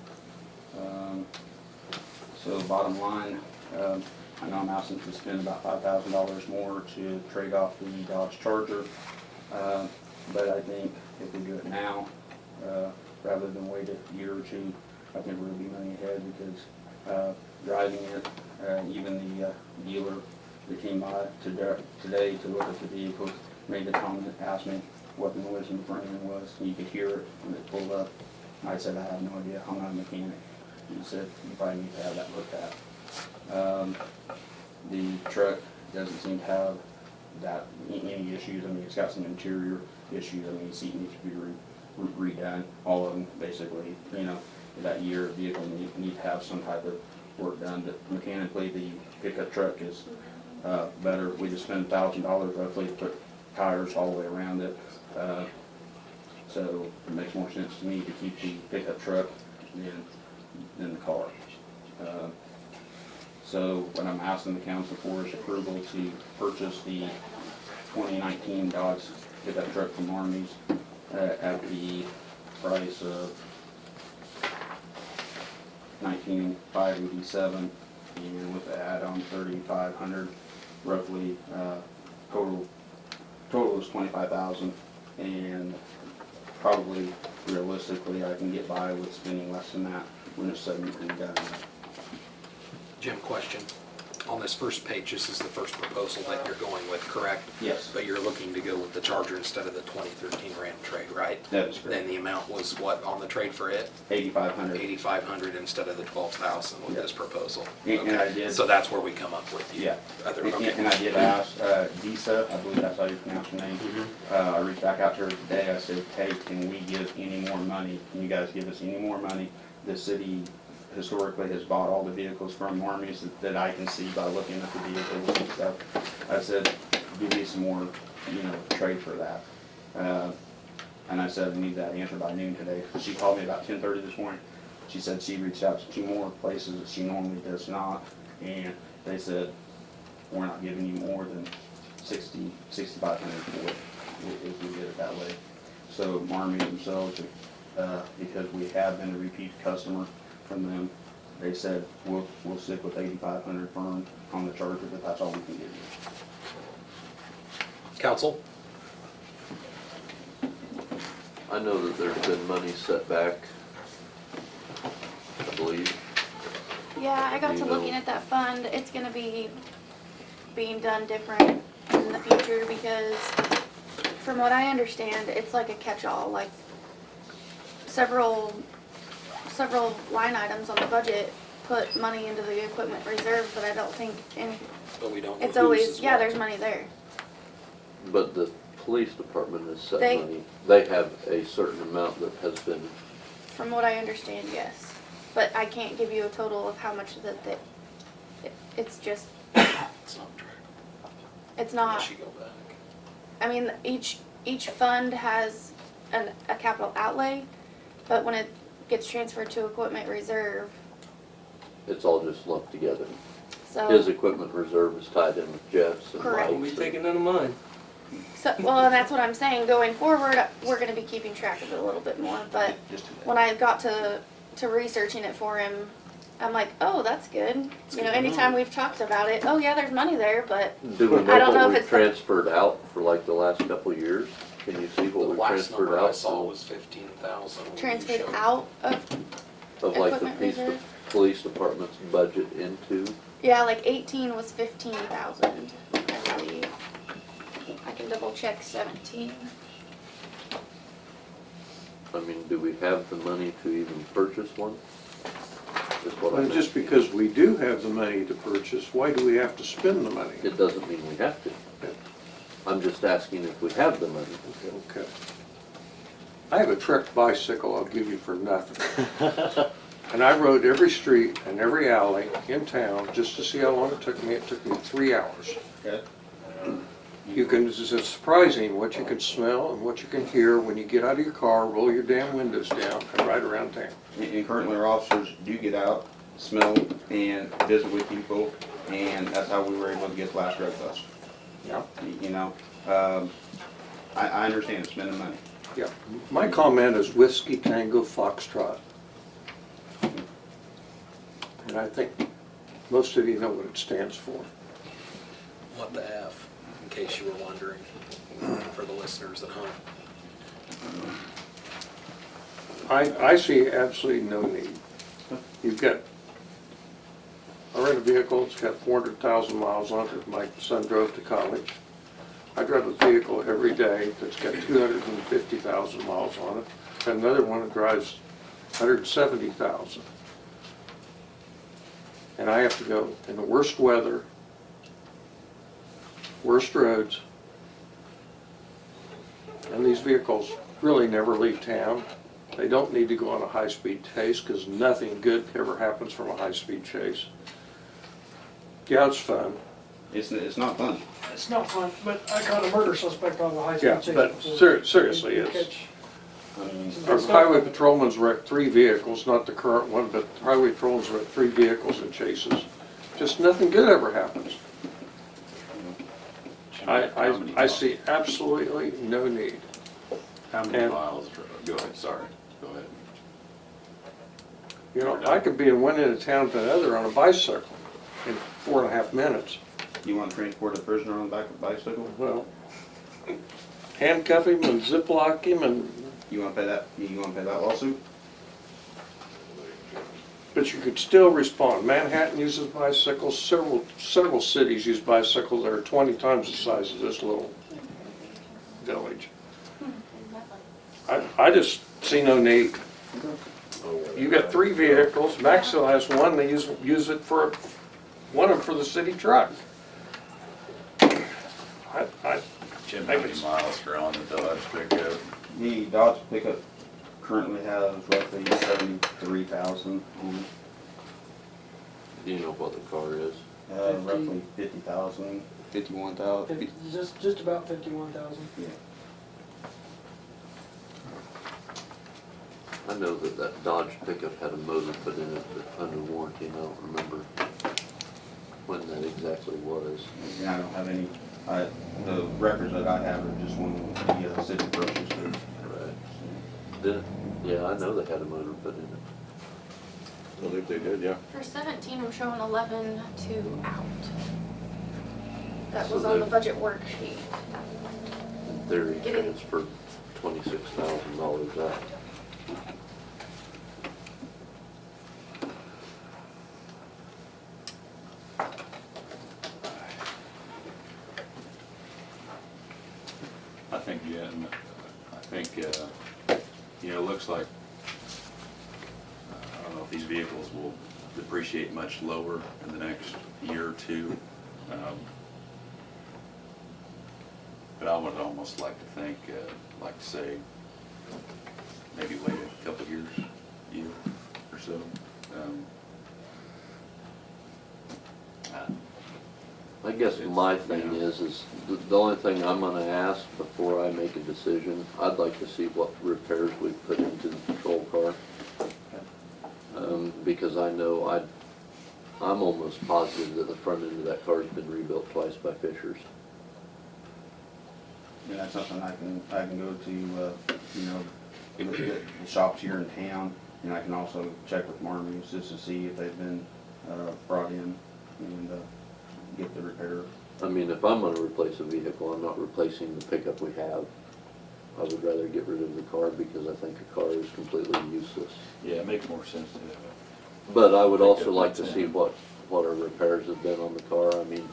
O: So bottom line, I know I'm asking to spend about $5,000 more to trade off the Dodge Charger, but I think if we do it now, rather than wait a year or two, I think we're gonna be money ahead because driving it, even the dealer that came by today to look at the vehicle made the comment, asked me what the noise in the front end was. You could hear it when it pulled up. I said, I have no idea, I'm not a mechanic. He said, you probably need to have that looked at. The truck doesn't seem to have any issues. I mean, it's got some interior issues. I mean, the seat needs to be redone. All of them, basically, you know, that year vehicle need to have some type of work done. But mechanically, the pickup truck is better. We just spent $1,000 roughly to put tires all the way around it. So it makes more sense to me to keep the pickup truck than the car. So what I'm asking the council for is approval to purchase the 2019 Dodge pickup truck from Armies at the price of $19,587, and with the add-on $3,500, roughly total is $25,000, and probably realistically I can get by with spending less than that when it's said and done.
A: Jim, question. On this first page, this is the first proposal that you're going with, correct?
O: Yes.
A: But you're looking to go with the Charger instead of the 2013 Ram trade, right?
O: That is correct.
A: Then the amount was what on the trade for it?
O: $8,500.
A: $8,500 instead of the $12,000 with this proposal.
O: And
A: Okay.
O: I did.
A: So that's where we come up with the
O: Yeah.
A: other,
O: And
A: okay.
O: I did ask Disa, I believe that's how you pronounce her name. I reached back out to her today. I said, hey, can we give any more money? Can you guys give us any more money? The city historically has bought all the vehicles from Armies that I can see by looking at the vehicles and stuff. I said, give me some more, you know, trade for that. And I said, I need that answer by noon today. She called me about 10:30 this morning. She said she reached out to 2 more places that she normally does not, and they said, we're not giving you more than $6,500 for it if we did it that way. So Armies themselves, because we have been a repeat customer from them, they said, we'll stick with $8,500 firm on the Charger, but that's all we can give you.
A: Council?
G: I know that there's been money set back, I believe.
B: Yeah, I got
G: You
B: to
G: know.
B: looking at that fund. It's gonna be being done different in the future because from what I understand, it's like a catch-all, like several line items on the budget put money into the equipment reserve, but I don't think any,
A: But we don't know
B: it's
A: whose
B: always,
A: as
B: yeah,
A: well.
B: there's money there.
G: But the police department has set
B: They-
G: money. They have a certain amount that has been,
B: From what I understand, yes. But I can't give you a total of how much it's just,
A: It's not tracked
B: it's not,
A: unless you go back.
B: I mean, each fund has a capital outlay, but when it gets transferred to equipment reserve,
G: it's all just lumped together.
B: so.
G: His equipment reserve is tied in with Jeff's and
B: Correct.
G: Mike's.
J: Won't be taking none of mine.
B: So, well, and that's what I'm saying, going forward, we're gonna be keeping track of it a little bit more, but
O: Just do that.
B: when I got to researching it for him, I'm like, oh, that's good. You know, anytime we've talked about it, oh yeah, there's money there, but
G: Do we
B: I don't know
G: know
B: if
G: what
B: it's
G: we've
B: the-
G: transferred out for like the last couple of years? Can you see
A: The
G: what we've
A: last
G: transferred
A: number I
G: out
A: saw was 15,000.
B: transferred out of,
G: of like the
B: equipment
G: police,
B: reserve?
G: police department's budget into?
B: yeah, like 18 was 15,000, I believe. I can double check 17.
G: I mean, do we have the money to even purchase one? Is what I
N: Well,
G: meant.
N: just because we do have the money to purchase, why do we have to spend the money?
G: It doesn't mean we have to. I'm just asking if we have the money.
N: Okay. I have a Trek bicycle I'll give you for nothing. And I rode every street and every alley in town just to see how long it took me. It took me 3 hours.
O: Okay.
N: It's surprising what you can smell and what you can hear when you get out of your car, roll your damn windows down, and ride around town.
O: And currently our officers do get out, smell, and visit with people, and that's how we were able to get the last drug bust.
N: Yeah.
O: You know, I understand spending money.
N: Yeah. My comment is Whiskey Tango Foxtrot. And I think most of you know what it stands for.
A: What the F, in case you were wondering, for the listeners at home.
N: I see absolutely no need. You've got, I rent a vehicle, it's got 400,000 miles on it, my son drove to college. I drive a vehicle every day that's got 250,000 miles on it, and another one that drives 170,000. And I have to go in the worst weather, worst roads, and these vehicles really never leave town. They don't need to go on a high-speed chase because nothing good ever happens from a high-speed chase. Yeah, it's fun.
O: It's not fun.
H: It's not fun, but I caught a murder suspect on the high-speed
N: Yeah,
H: chase
N: but
H: before.
N: seriously, it's,
H: Catch
O: I mean,
H: some
N: our
H: good stuff.
N: highway patrolman's wrecked 3 vehicles, not the current one, but highway patrolman's wrecked 3 vehicles in chases. Just nothing good ever happens. I see absolutely no need.
D: How many
N: And-
D: miles, go ahead, sorry, go ahead.
N: You know, I could be in one end of town to another on a bicycle in 4.5 minutes.
O: you want to transport a prisoner on the back of a bicycle?
N: Well, handcuff him and ziplock him and,
O: You want to pay that? You want to pay that lawsuit?
N: but you could still respond. Manhattan uses bicycles, several cities use bicycles that are 20 times the size of this little village. I just see no need. You got 3 vehicles, Maxwell has one, they use it for, one of them for the city truck. I
D: Jim, how many miles are on the Dodge pickup?
O: The Dodge pickup currently has roughly 73,000 on it.
G: Do you know what the car is?
O: Roughly 50,000, 51,000.
H: Just about 51,000.
O: Yeah.
G: I know that that Dodge pickup had a motor put in it but under warranty, and I don't remember when that exactly was.
O: And I don't have any, the records that I have are just when the city purchased it.
G: Right. Did it? Yeah, I know they had a motor put in it.
C: I believe they did, yeah.
B: For 17, I'm showing 11 to out. That
G: So
B: was on the
G: they've-
B: budget worksheet.
G: In theory,
B: Getting-
G: transferred $26,000 out.
D: I think, yeah, and I think, you know, it looks like, I don't know if these vehicles will depreciate much lower in the next year or two. But I would almost like to think, like to say, maybe wait a couple years, year or so.
G: I guess my thing is the only thing I'm gonna ask before I make a decision, I'd like to see what repairs we've put into the patrol car. Because I know I'm almost positive that the front end of that car's been rebuilt twice by Fishers.
O: And that's something I can go to, you know, look at the shops here in town And I can also check with Marmies just to see if they've been, brought in and, get the repair.
G: I mean, if I'm gonna replace a vehicle, I'm not replacing the pickup we have. I would rather get rid of the car because I think a car is completely useless.
D: Yeah, it makes more sense to have it.
G: But I would also like to see what our repairs have been on the car. I mean,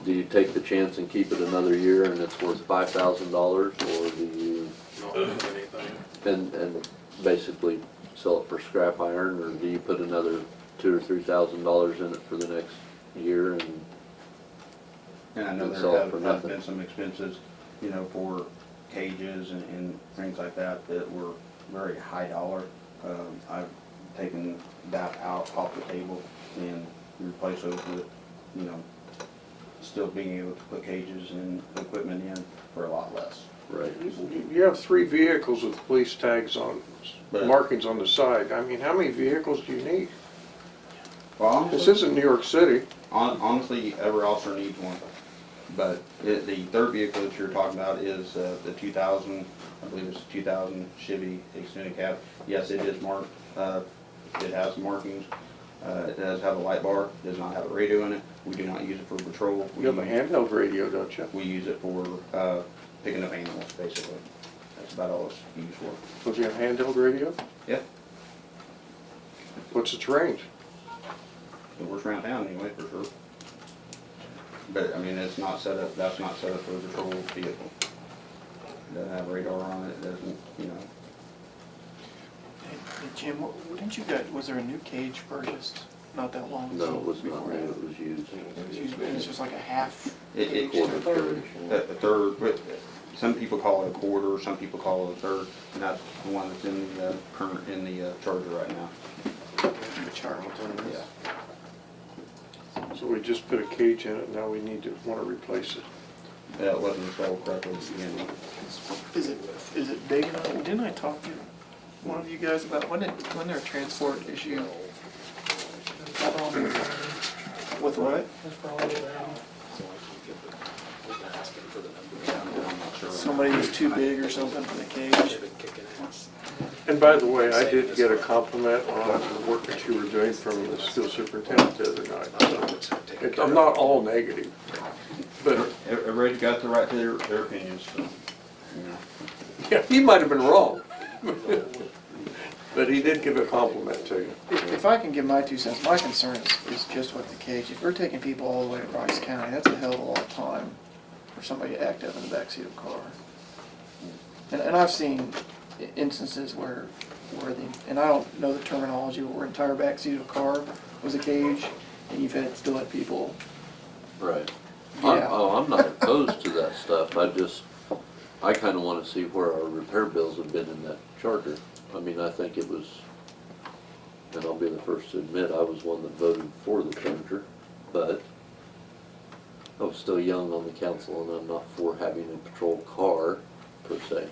G: do you take the chance and keep it another year and it's worth $5,000, or do you,
A: Not doing anything.
G: and basically sell it for scrap iron, or do you put another $2,000 or $3,000 in it for the next year and
O: And I know
G: And
O: there
G: sell it
O: have
G: for
O: have
G: nothing.
O: been some expenses, you know, for cages and things like that that were very high dollar. I've taken that out off the table and replaced those with, you know, still being able to put cages and equipment in for a lot less.
G: right?
N: You have 3 vehicles with police tags on,
O: But-
N: markings on the side. I mean, how many vehicles do you need?
O: Well,
N: This
O: honestly,
N: isn't New York City.
O: honestly, every officer needs one. But the third vehicle that you're talking about is the 2000, I believe it's a 2000 Chevy extended cab. Yes, it is marked, it has markings. It does have a light bar, does not have a radio in it. We do not use it for patrol.
N: You have a handheld radio, don't you?
O: We use it for picking up animals, basically. That's about all it's used for.
N: Does you have handheld radio?
O: Yeah,
N: What's its range?
O: it works around town anyway, for sure. But, I mean, it's not set up, that's not set up for a patrol vehicle. It doesn't have radar on it, it doesn't, you know.
I: Hey, Jim, didn't you guys, was there a new cage purchased not that long ago?
G: No, it was not
I: before
G: new,
I: that?
G: it was used.
I: It was used, and it's just like a half
O: It-
I: cage to a third.
O: A third, but some people call it a quarter, some people call it a third, and that's the one that's in the current, in the Charger right now.
I: The Charger.
O: Yeah.
N: So we just put a cage in it, now we want to replace it.
O: It wasn't installed correctly at the beginning.
I: Is it big enough? Didn't I talk to one of you guys about, wasn't there a transport issue? With what?
O: I'm not sure.
I: Somebody was too big or something for the cage?
N: And by the way, I did get a compliment on the work that you were doing from the school superintendent the other night. So I'm not all negative, but
O: Everybody's got the right to their opinions, so, you know.
N: yeah, he might have been wrong. But he did give a compliment to you.
I: If I can give my 2 cents, my concern is just with the cage. If we're taking people all the way to Bryce County, that's a hell of a lot of time for somebody to act up in the backseat of a car. And I've seen instances where and I don't know the terminology, but where entire backseat of a car was a cage, and you've still had people.
G: Right.
I: Yeah.
G: I'm not opposed to that stuff, I kinda wanna see where our repair bills have been in that Charger. I mean, I think it was, and I'll be the first to admit, I was one that voted for the Charger, but I was still young on the council and I'm not for having a patrol car, per se.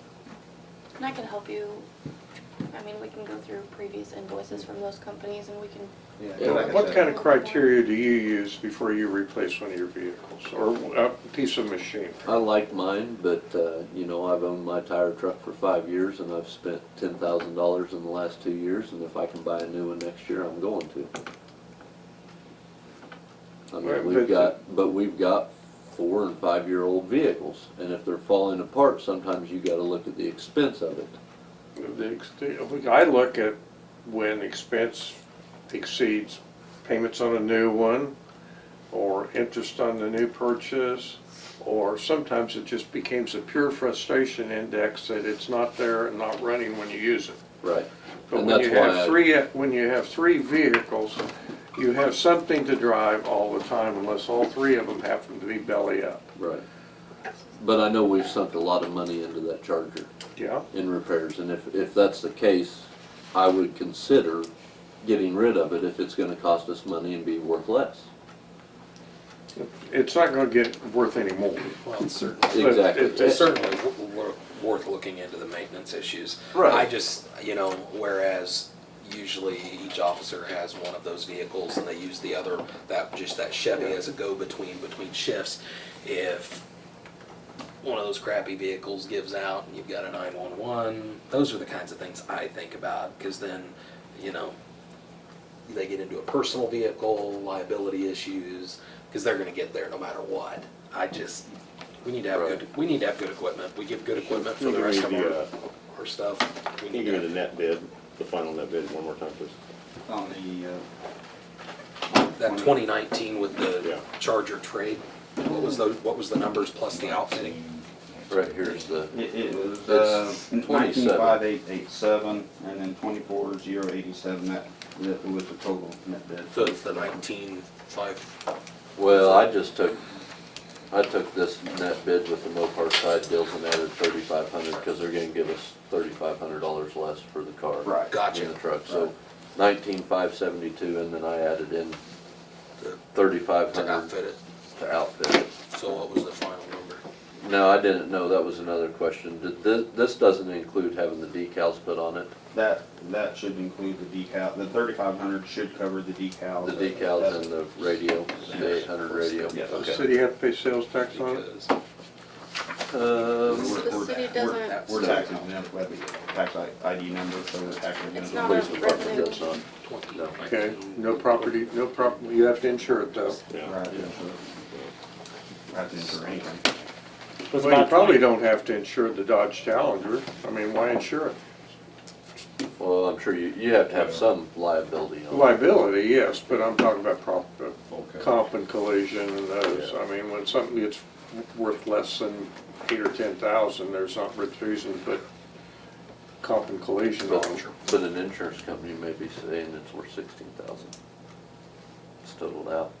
B: And I can help you, I mean, we can go through previous invoices from those companies and we can,
O: Yeah, like I
N: What
O: said,
N: kind of criteria do you use before you replace one of your vehicles or a piece of machinery?
G: I like mine, but, you know, I've owned my tire truck for 5 years and I've spent $10,000 in the last 2 years, and if I can buy a new one next year, I'm going to. I
N: Right,
G: mean, we've got 4 and 5 year old vehicles, and if they're falling apart, sometimes you gotta look at the expense of it.
N: I look at when expense exceeds payments on a new one, or interest on the new purchase, or sometimes it just becomes a pure frustration index that it's not there and not running when you use it.
G: Right.
N: But
G: And
N: when
G: that's
N: you
G: why
N: have when you have 3 vehicles, you have something to drive all the time unless all 3 of them happen to be belly up.
G: Right. But I know we've sunk a lot of money into that Charger
N: Yeah?
G: in repairs, and if that's the case, I would consider getting rid of it if it's gonna cost us money and be worth less.
N: It's not gonna get worth any more.
A: Well, it's certainly,
G: Exactly.
A: it's certainly worth looking into the maintenance issues.
N: Right.
A: I just, you know, whereas usually each officer has one of those vehicles and they use the other, that Chevy as a go-between between shifts. If one of those crappy vehicles gives out and you've got a 911, those are the kinds of things I think about, because then, you know, they get into a personal vehicle, liability issues, because they're gonna get there no matter what. We need to have good equipment. We give good equipment for the rest of our stuff. We
C: Can you
A: need
C: give me
A: to,
C: the net bid, the final net bid one more time, please?
O: On the,
A: that 2019 with the
C: Yeah.
A: Charger trade, what was the numbers plus the outfitting?
G: Right here's the,
O: it was,
G: It's
O: 19,587 and then 24,087, that was the total net bid.
A: So it's the 19.5.
G: well, I took this net bid with the Mopar side deals and added 3,500 because they're gonna give us $3,500 less for the car.
O: Right.
A: Gotcha.
G: In the truck, so 19,572, and then I added in 3,500
A: To outfit it.
G: to outfit it.
A: So what was the final number?
G: No, I didn't know, that was another question. This doesn't include having the decals put on it?
O: That should include the decal, the 3,500 should cover the decals.
G: The decals and the radio, the 800 radio?
O: Yes.
N: Does the city have to pay sales tax on it?
A: Because
B: The city doesn't,
O: We're taxing them, we have the tax ID number, so we're taxing them.
B: It's not
G: Police
B: a
G: department
B: revenue.
G: does not.
A: 20.
N: Okay, no property, you have to insure it though.
C: Yeah.
O: Right, yeah, so we have to insure anything.
J: Was
N: Well, you
J: about
N: probably
J: 20
N: don't have to insure the Dodge Challenger. I mean, why insure it?
G: Well, I'm sure you have to have some liability on it.
N: Liability, yes, but I'm talking about comp and collision and those. I mean, when something gets worth less than 8 or 10,000, there's not much reason to put comp and collision on.
G: But an insurance company may be saying it's worth 16,000. It's totaled out.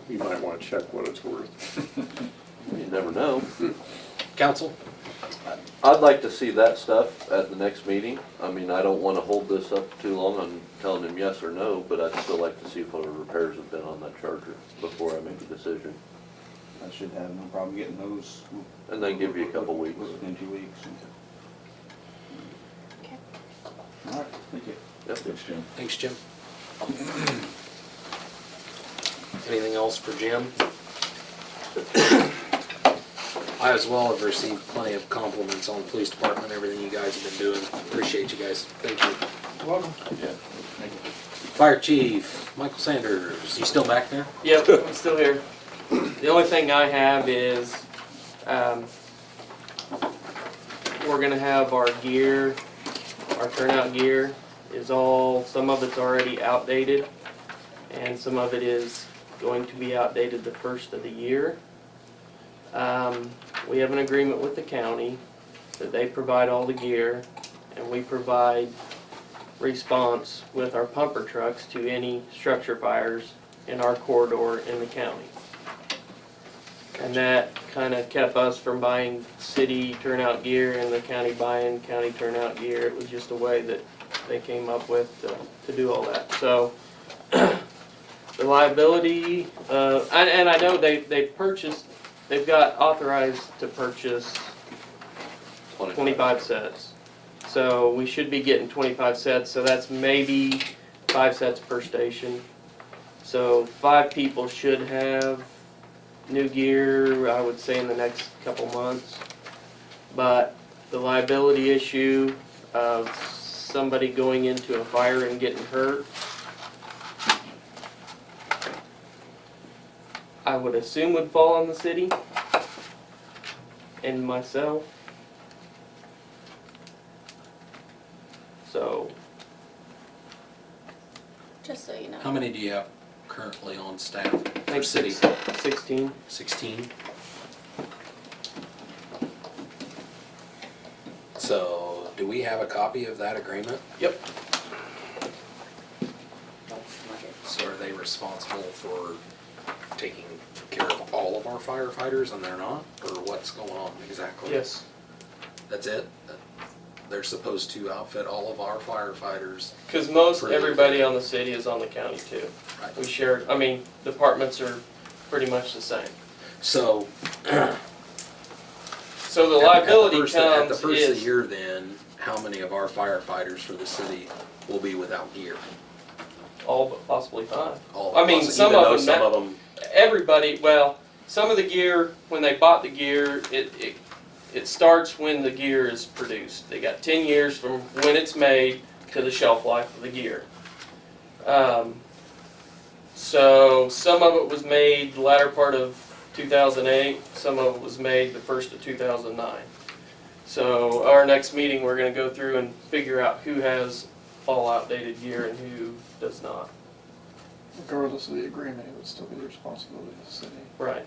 N: You might want to check what it's worth.
G: You never know.
A: Council?
G: I'd like to see that stuff at the next meeting. I mean, I don't wanna hold this up too long on telling him yes or no, but I'd still like to see what the repairs have been on that Charger before I make a decision.
O: I should have no problem getting those.
G: And then give you a couple weeks.
O: Within 2 weeks.
B: Okay.
O: All right, thank you.
G: Yep.
A: Thanks, Jim. Anything else for Jim? I as well have received plenty of compliments on the police department, everything you guys have been doing. Appreciate you guys. Thank you.
I: Welcome.
A: Fire Chief Michael Sanders, you still back there?
P: Yep, I'm still here. The only thing I have is, we're gonna have our gear, our turnout gear is all, some of it's already outdated, and some of it is going to be outdated the first of the year. We have an agreement with the county that they provide all the gear, and we provide response with our pumper trucks to any structure fires in our corridor in the county. And that kind of kept us from buying city turnout gear and the county buying county turnout gear. It was just a way that they came up with to do all that. So the liability, and I know they purchased, they've got authorized to purchase 25 sets. So we should be getting 25 sets, so that's maybe 5 sets per station. So 5 people should have new gear, I would say, in the next couple months. But the liability issue of somebody going into a fire and getting hurt, I would assume would fall on the city and myself. So,
B: just so you know.
A: How many do you have currently on staff
P: I
A: for
P: think
A: city?
P: 16.
A: 16. So, do we have a copy of that agreement?
P: Yep.
A: So are they responsible for taking care of all of our firefighters and they're not? Or what's going on exactly?
P: Yes.
A: That's it? They're supposed to outfit all of our firefighters?
P: Because most
A: For the-
P: everybody on the city is on the county too.
A: Right.
P: We share, I mean, departments are pretty much the same.
A: So,
P: So the liability
A: at the
P: comes
A: first of the
P: is,
A: year then, how many of our firefighters for the city will be without gear?
P: all but possibly 5.
A: All
P: I mean,
A: possible,
P: some
A: even
P: of
A: though
P: them
A: some
P: now-
A: of them,
P: Everybody, well, some of the gear, when they bought the gear, it starts when the gear is produced. They got 10 years from when it's made to the shelf life of the gear. So some of it was made the latter part of 2008, some of it was made the first of 2009. So our next meeting, we're gonna go through and figure out who has all outdated gear and who does not.
I: Regardless of the agreement, it would still be the responsibility of the city.
P: Right.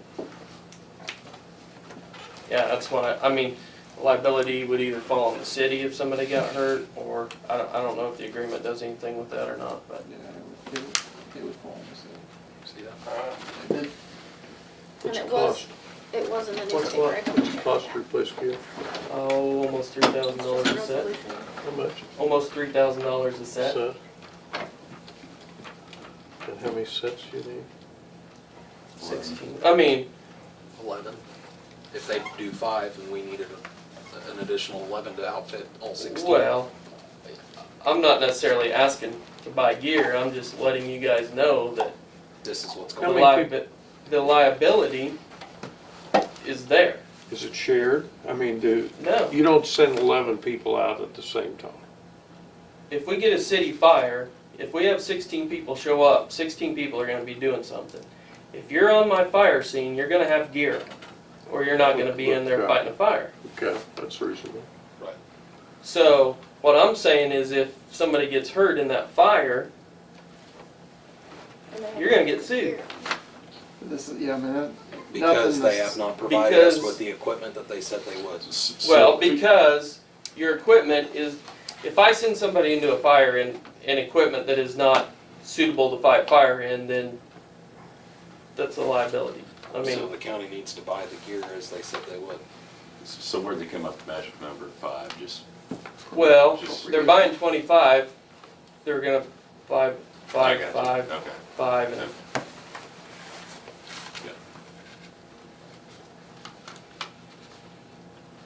P: Yeah, that's what I mean, liability would either fall on the city if somebody got hurt, or I don't know if the agreement does anything with that or not, but.
I: Yeah, it would fall on the city.
A: See that?
I: It did.
B: And
N: What's
B: it
N: it
B: was,
N: cost?
B: it was in the
N: What's
B: newspaper. I
N: What's
B: can
N: it cost to replace gear?
P: Oh, almost $3,000 a set.
B: resolution.
N: How much?
P: Almost $3,000 a set.
N: Set? And how many sets do you need?
P: 16. I mean,
A: 11. If they do 5 and we needed an additional 11 to outfit all 16.
P: well, I'm not necessarily asking to buy gear. I'm just letting you guys know that
A: This is what's
P: the,
A: going
N: How
A: on.
N: many
P: the liability is there.
N: Is it shared? I mean,
P: No.
N: you don't send 11 people out at the same time.
P: If we get a city fire, if we have 16 people show up, 16 people are gonna be doing something. If you're on my fire scene, you're gonna have gear, or you're not gonna be in there fighting a fire.
N: Okay, that's reasonable.
P: So, what I'm saying is if somebody gets hurt in that fire,
B: And then
P: you're gonna get sued.
I: This is, yeah, I mean,
A: Because
I: nothing
A: they
I: that's-
A: have not provided us
P: Because-
A: with the equipment that they said they would.
P: Well, because your equipment is, if I send somebody into a fire in equipment that is not suitable to fight fire in, then that's a liability. I
A: So
P: mean,
A: the county needs to buy the gear as they said they would.
D: So where'd they come up with the magic number of 5? Just,
P: well,
D: Just-
P: they're buying 25, they're gonna buy
D: I
P: five,
D: got you.
P: five,
D: Okay.
P: 5, and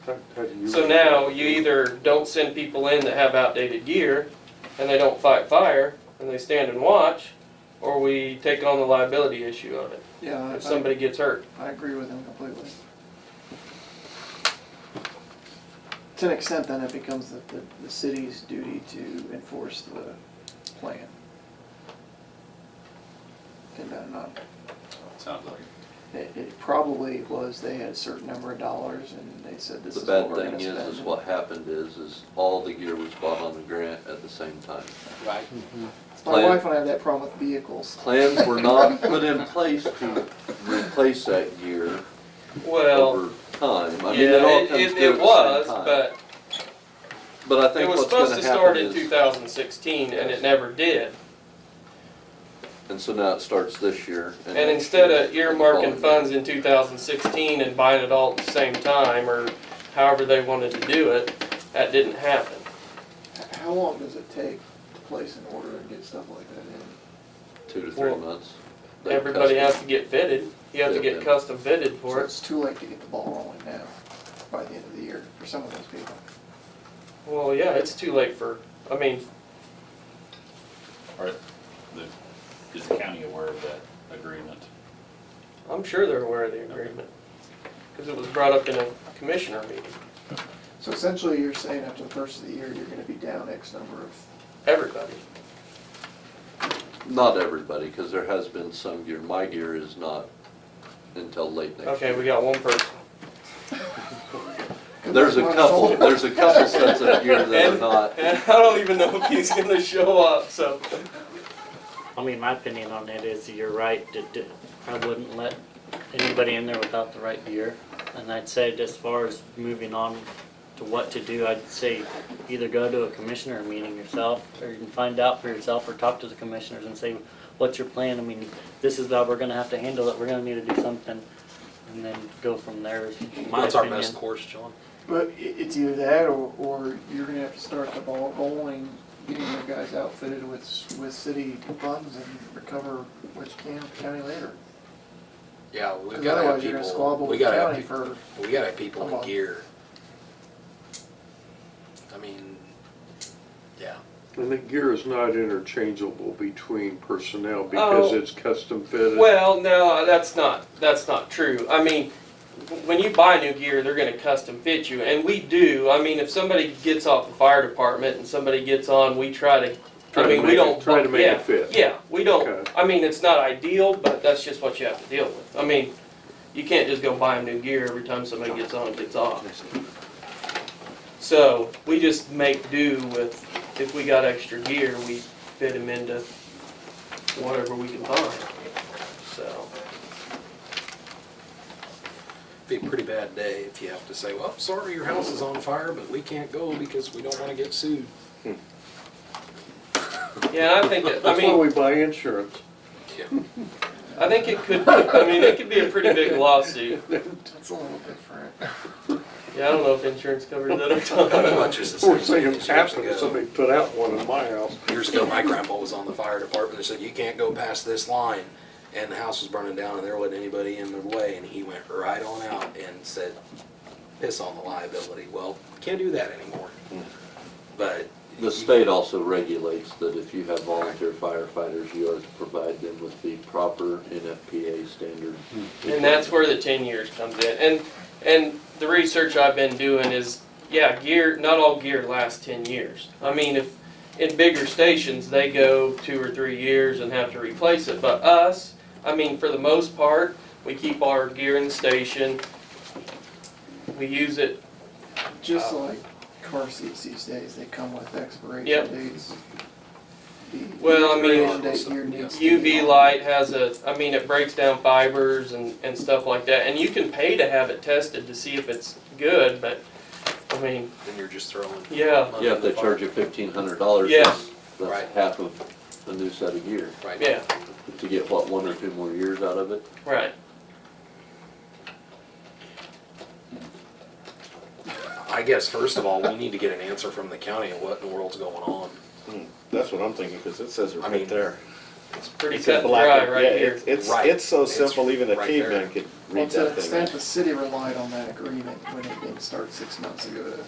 N: How do you?
P: so now you either don't send people in that have outdated gear and they don't fight fire and they stand and watch, or we take on the liability issue of it
I: Yeah,
P: if somebody gets hurt.
I: I agree with him completely. To an extent, then it becomes the city's duty to enforce the plan. And not,
D: sounds like it.
I: it probably was, they had a certain number of dollars and they said this
G: The
I: is what
G: bad
I: we're
G: thing
I: gonna spend.
G: is what happened is all the gear was bought on the grant at the same time.
A: Right.
I: My
G: plan-
I: wife and I have that problem with vehicles.
G: Plans were not put in place to replace that gear
P: Well,
G: over time. I mean,
P: yeah,
G: it all comes through
P: it
G: at the
P: was,
G: same time.
P: but
G: But I
P: it
G: think
P: was
G: what's
P: supposed
G: gonna
P: to start
G: happen
P: in
G: is,
P: 2016 and it never did.
G: and so now it starts this year.
P: And
G: next
P: instead
G: year,
P: of
G: and the
P: earmarking
G: following
P: funds in 2016 and buying it all at the same time, or however they wanted to do it, that didn't happen.
I: How long does it take to place an order and get stuff like that in?
G: 2 to 3
P: Well,
G: months. They
P: Everybody has
G: custom-
P: to get fitted. You have to
G: Yeah,
P: get
G: yeah.
P: custom fitted
I: So
P: for it.
I: it's too late to get the ball rolling now, by the end of the year, for some of those people.
P: Well, yeah, it's too late for, I mean,
D: Is the county aware of that agreement?
P: I'm sure they're aware of the agreement. Because it was brought up in a commissioner meeting.
I: So essentially, you're saying after the first of the year, you're gonna be down X number of,
P: Everybody.
G: Not everybody, because there has been some gear. My gear is not until late next year.
P: Okay, we got one person.
G: There's a couple sets of gear that are not.
P: And I don't even know if he's gonna show up, so.
J: I mean, my opinion on it is you're right, I wouldn't let anybody in there without the right gear. And I'd say as far as moving on to what to do, I'd say either go to a commissioner meeting yourself, or you can find out for yourself, or talk to the commissioners and say, what's your plan? I mean, this is how we're gonna have to handle it, we're gonna need to do something, and then go from there, is my
A: What's our
J: opinion.
A: best course, John?
I: but it's either that or you're gonna have to start the ball rolling, getting your guys outfitted with city funds and recover what you can with the county later.
A: Yeah, we've
I: Because
A: gotta have
I: otherwise you're gonna
A: people,
I: squabble
A: we
I: with the
A: gotta have
I: county
A: people,
I: for,
A: we gotta have people
I: a month.
A: in gear. I mean, yeah.
N: And the gear is not interchangeable between personnel because
P: Oh.
N: it's custom fitted.
P: Well, no, that's not true. I mean, when you buy new gear, they're gonna custom fit you, and we do. I mean, if somebody gets off the fire department and somebody gets on, we try to.
N: Try
P: I
N: to
P: mean, we
N: make it-
P: don't.
N: try to make
P: yeah,
N: it fit.
P: Yeah, we don't.
N: Okay.
P: I mean, it's not ideal, but that's just what you have to deal with. I mean, you can't just go buy them new gear every time somebody gets on and gets off. So we just make do with, if we got extra gear, we fit them into whatever we can find. So.
A: Be a pretty bad day if you have to say, well, sorry, your house is on fire, but we can't go because we don't want to get sued.
P: Yeah, I think that, I
N: That's why
P: mean,
N: we buy insurance.
P: I think it could, I mean, it could be a pretty big lawsuit.
I: It's a little different.
P: Yeah, I don't know if insurance covers that or
A: Pretty
P: not.
A: much is the
N: Poor
A: same
N: thing
A: thing
N: has
A: as years
N: happened,
A: ago.
N: somebody put out one in my house.
A: Years ago, my grandpa was on the fire department. They said, you can't go past this line. And the house was burning down and there wasn't anybody in the way. And he went right on out and said, piss on the liability. Well, can't do that anymore. But
G: The state also regulates that if you have volunteer firefighters, you are to provide them with the proper NFPA standard.
P: And that's where the 10 years comes in. And the research I've been doing is, yeah, gear, not all gear lasts 10 years. I mean, if in bigger stations, they go 2 or 3 years and have to replace it. But us, I mean, for the most part, we keep our gear in the station. We use it.
I: Just like car seats these days, they come with expiration
P: Yep.
I: dates. The
P: Well, I mean,
I: expiration date here needs to be
P: UV
I: on.
P: light has I mean, it breaks down fibers and stuff like that. And you can pay to have it tested to see if it's good, but, I mean,
A: then you're just throwing.
P: yeah,
A: money
G: Yeah,
A: in
G: if
A: the
G: they
A: fire.
G: charge you $1,500,
P: Yeah.
G: that's
A: Right.
G: half of a new set of gear.
A: Right.
P: yeah,
G: To get, what, 1 or 2 more years out of it?
P: right.
A: I guess, first of all, we need to get an answer from the county of what in the world's going on.
C: That's what I'm thinking, because it says it
A: I
C: right
A: mean,
C: there.
P: It's pretty
C: It's
P: cut
C: in
P: and
C: black
P: dry
C: and-
P: right
C: yeah,
P: here.
A: Right.
C: It's so
A: It's
C: simple, even a
A: right
C: caveman
A: there.
C: could
I: Well,
C: read
I: to the
C: that thing.
I: extent the city relied on that agreement when it didn't start 6 months ago to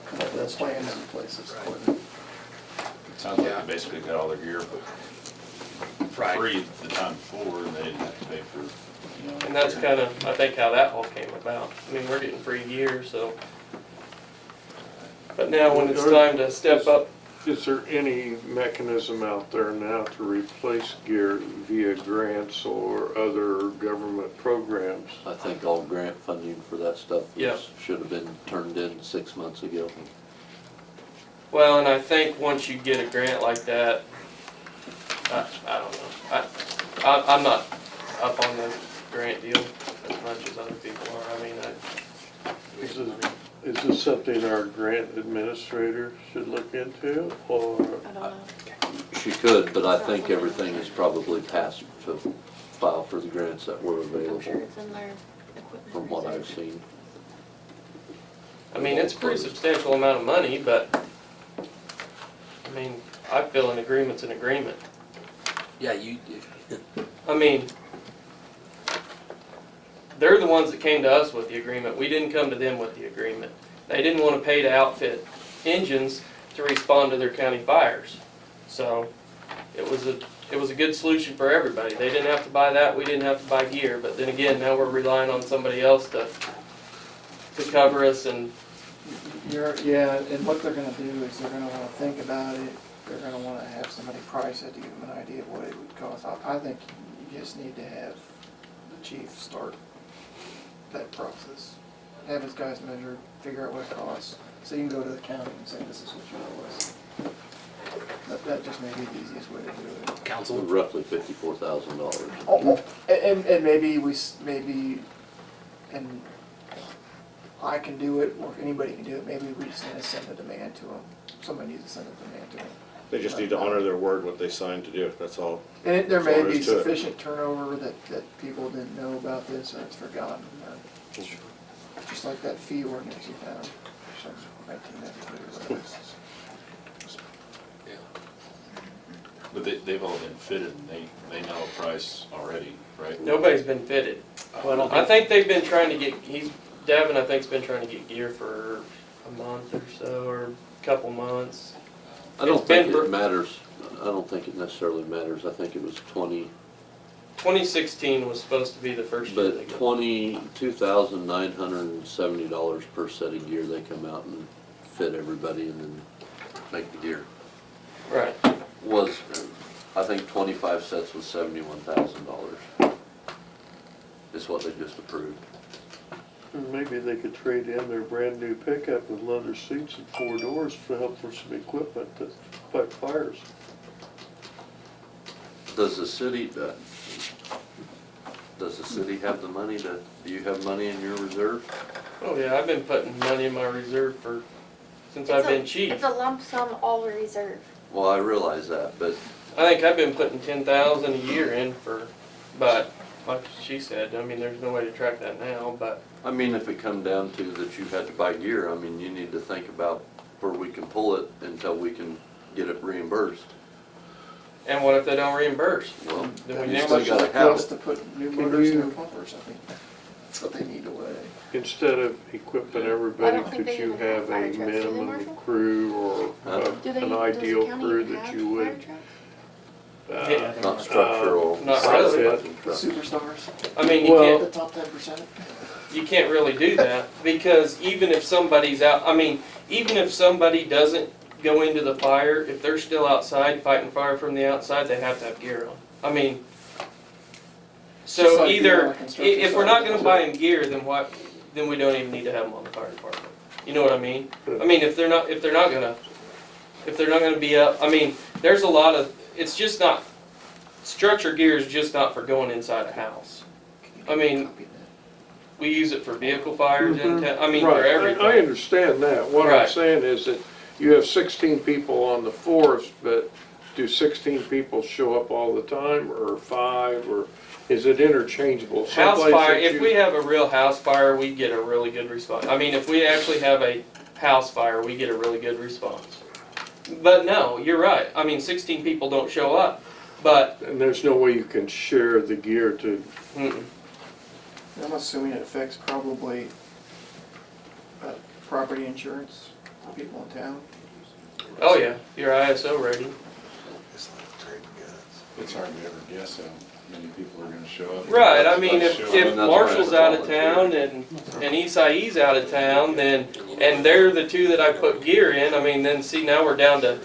I: come up with a plan to replace this equipment.
D: It sounds like they basically got all their gear for
A: Right.
D: free the time before, and they didn't have to pay for, you know.
P: And that's kind of, I think, how that all came about. I mean, we're getting free gear, so. But now when it's time to step up,
N: Is there any mechanism out there now to replace gear via grants or other government programs?
G: I think all grant funding for that stuff
P: Yeah.
G: should have been turned in 6 months ago.
P: well, and I think once you get a grant like that, I don't know. I'm not up on the grant deal as much as other people are. I mean,
N: Is this something our grant administrator should look into, or?
B: I don't know.
G: She could, but I think everything is probably passed to file for the grants that were
B: I'm sure
G: available,
B: it's in their equipment.
G: from what I've
B: research.
G: seen.
P: I mean, it's a pretty substantial amount of money, but, I mean, I feel an agreement's an agreement.
A: Yeah, you,
P: I mean, they're the ones that came to us with the agreement. We didn't come to them with the agreement. They didn't want to pay to outfit engines to respond to their county fires. So it was a good solution for everybody. They didn't have to buy that, we didn't have to buy gear. But then again, now we're relying on somebody else to cover us and,
I: Yeah, and what they're gonna do is they're gonna wanna think about it, they're gonna wanna have somebody price it to give them an idea of what it would cost. I think you just need to have the chief start that process. Have his guys measure, figure out what it costs, so you can go to the county and say, this is what you owe us. That just may be the easiest way to do it.
A: council,
G: Roughly $54,000.
I: And maybe and I can do it, or if anybody can do it, maybe we just need to send a demand to them. Somebody needs to send a demand to them.
C: They just need to honor their word, what they signed to do, that's all.
I: And there
C: That's all
I: may
C: there
I: be
C: is to it.
I: sufficient turnover that people didn't know about this, or it's forgotten, or just like that fee ordinance you found, from 1993 or whatever.
A: yeah.
D: But they've all been fitted, and they know a price already, right?
P: nobody's been fitted. I think they've been trying to get, Davin, I think's been trying to get gear for a month or so, or a couple months.
G: I don't
P: It's been
G: think it
P: for-
G: matters, I don't think it necessarily matters, I think it was
P: 2016 was supposed to be the first year they
G: but
P: got.
G: $22,970 per set of gear, they come out and fit everybody and then make the gear.
P: Right.
G: Was, I think 25 sets was $71,000. Is what they just approved.
N: Maybe they could trade in their brand new pickup with leather seats and 4 doors for help for some equipment to fight fires.
G: Does the city have the money do you have money in your reserve?
P: Oh yeah, I've been putting money in my reserve since I've been chief.
B: It's a lump sum all reserve.
G: Well, I realize that, but
P: I think I've been putting 10,000 a year in but like she said, I mean, there's no way to track that now, but
G: I mean, if it come down to that you had to buy gear, I mean, you need to think about where we can pull it until we can get it reimbursed.
P: and what if they don't reimburse?
G: Well,
P: Then we
G: you
P: never-
G: still gotta
I: It
G: have
I: costs
G: it.
I: to put new
N: Can
I: motors in
N: you-
I: their pumpers, I think. That's what they need to weigh.
N: Instead of equipping
B: I
N: everybody,
B: don't think
N: could
B: they
N: you
B: even have
N: have
B: fire
N: a
B: trucks, do they,
N: minimum
B: Marshall?
N: crew or
G: Huh?
B: Do they,
N: an
B: does
N: ideal
B: the county
N: crew
B: even
N: that
B: have
N: you would?
B: fire trucks?
P: Yeah.
G: Not structural.
P: Not really.
I: The superstars,
P: I mean, you
N: Well-
P: can't.
I: the top 10%.
P: You can't really do that because even if somebody's out, I mean, even if somebody doesn't go into the fire, if they're still outside fighting fire from the outside, they have to have gear on. I mean,
I: Just
P: so
I: like the,
P: either,
I: construction
P: if we're
I: site.
P: not gonna buy them gear, then what, then we don't even need to have them on the fire department. You know what I mean? I mean, if they're not gonna be up, I mean, there's a lot of, it's just not, structure gear is just not for going inside a house. I mean, we use it for vehicle fires in town, I mean, for
N: Right,
P: everything.
N: I understand that. What I'm
P: Right.
N: saying is that you have 16 people on the force, but do 16 people show up all the time, or 5, or is it interchangeable?
P: House
N: Someplace
P: fire,
N: that
P: if
N: you-
P: we have a real house fire, we get a really good response. I mean, if we actually have a house fire, we get a really good response. But no, you're right, I mean, 16 people don't show up, but,
N: And there's no way you can share the gear to,
P: mm-mm.
I: I'm assuming it affects probably property insurance for people in town.
P: Oh yeah, your ISO rating.
D: It's hard to ever guess how many people are gonna show up.
P: Right, I mean, if
G: That's why
P: Marshall's
G: it's
P: out of
G: volunteer.
P: town and Isai's out of town, then, and they're the two that I put gear in, I mean, then see, now we're down to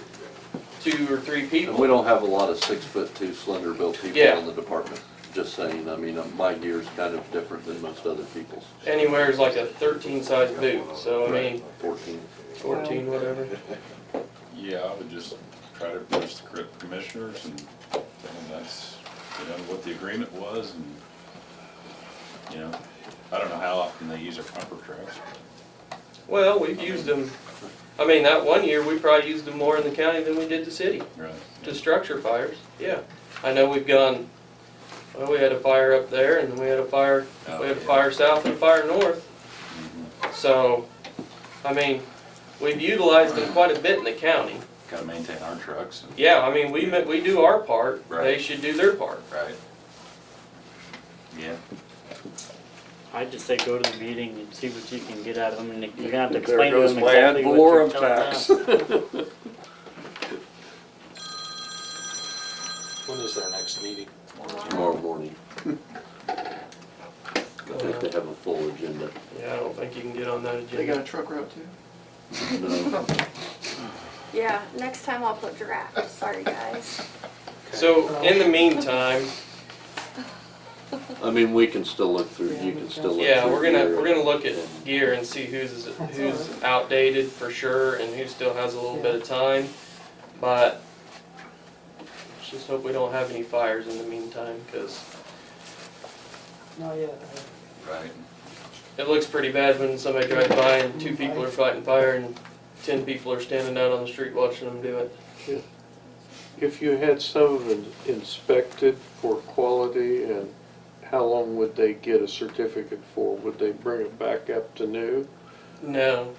P: 2 or 3
G: And
P: people.
G: we don't have a lot of 6'2" slender built people
P: Yeah.
G: in the department, just saying, I mean, my gear's kind of different than most other people's,
P: And he wears like a 13 size boot, so I mean,
G: 14.
P: 14, whatever.
D: Yeah, I would just try to approach the commissioners and tell them that's, what the agreement was and, I don't know how often they use our pumper trucks.
P: Well, we've used them, I mean, that one year, we probably used them more in the county than we did the city,
D: Right.
P: to structure fires, yeah. I know we've gone, well, we had a fire up there, and then we had a fire south and a fire north. So, I mean, we've utilized them quite a bit in the county.
D: Gotta maintain our trucks. And,
P: Yeah, I mean, we do our part, they
D: Right.
P: should do their part.
D: right. Yeah.
J: I'd just say go to the meeting and see what you can get out of them, and you're gonna have to
N: There
J: explain to
N: goes
J: them
N: my ad
J: exactly what
N: valorem
J: you're telling
N: tax.
J: them.
A: When is their next meeting?
G: Tomorrow morning. I think they have a full agenda.
P: Yeah, I don't think you can get on that
I: They got
P: agenda.
I: a truck route too?
G: No.
B: Yeah, next time I'll put giraffe, sorry guys.
P: So, in the meantime,
G: I mean, we can still look through, you can still look through.
P: yeah, we're
G: gear.
P: gonna look at gear and see who's outdated for sure and who still has a little bit of time. But let's just hope we don't have any fires in the meantime, because
D: Right.
P: it looks pretty bad when somebody drives by and 2 people are fighting fire and 10 people are standing out on the street watching them do it.
N: If you had some of them inspected for quality, and how long would they get a certificate for? Would they bring it back up to new?
P: No,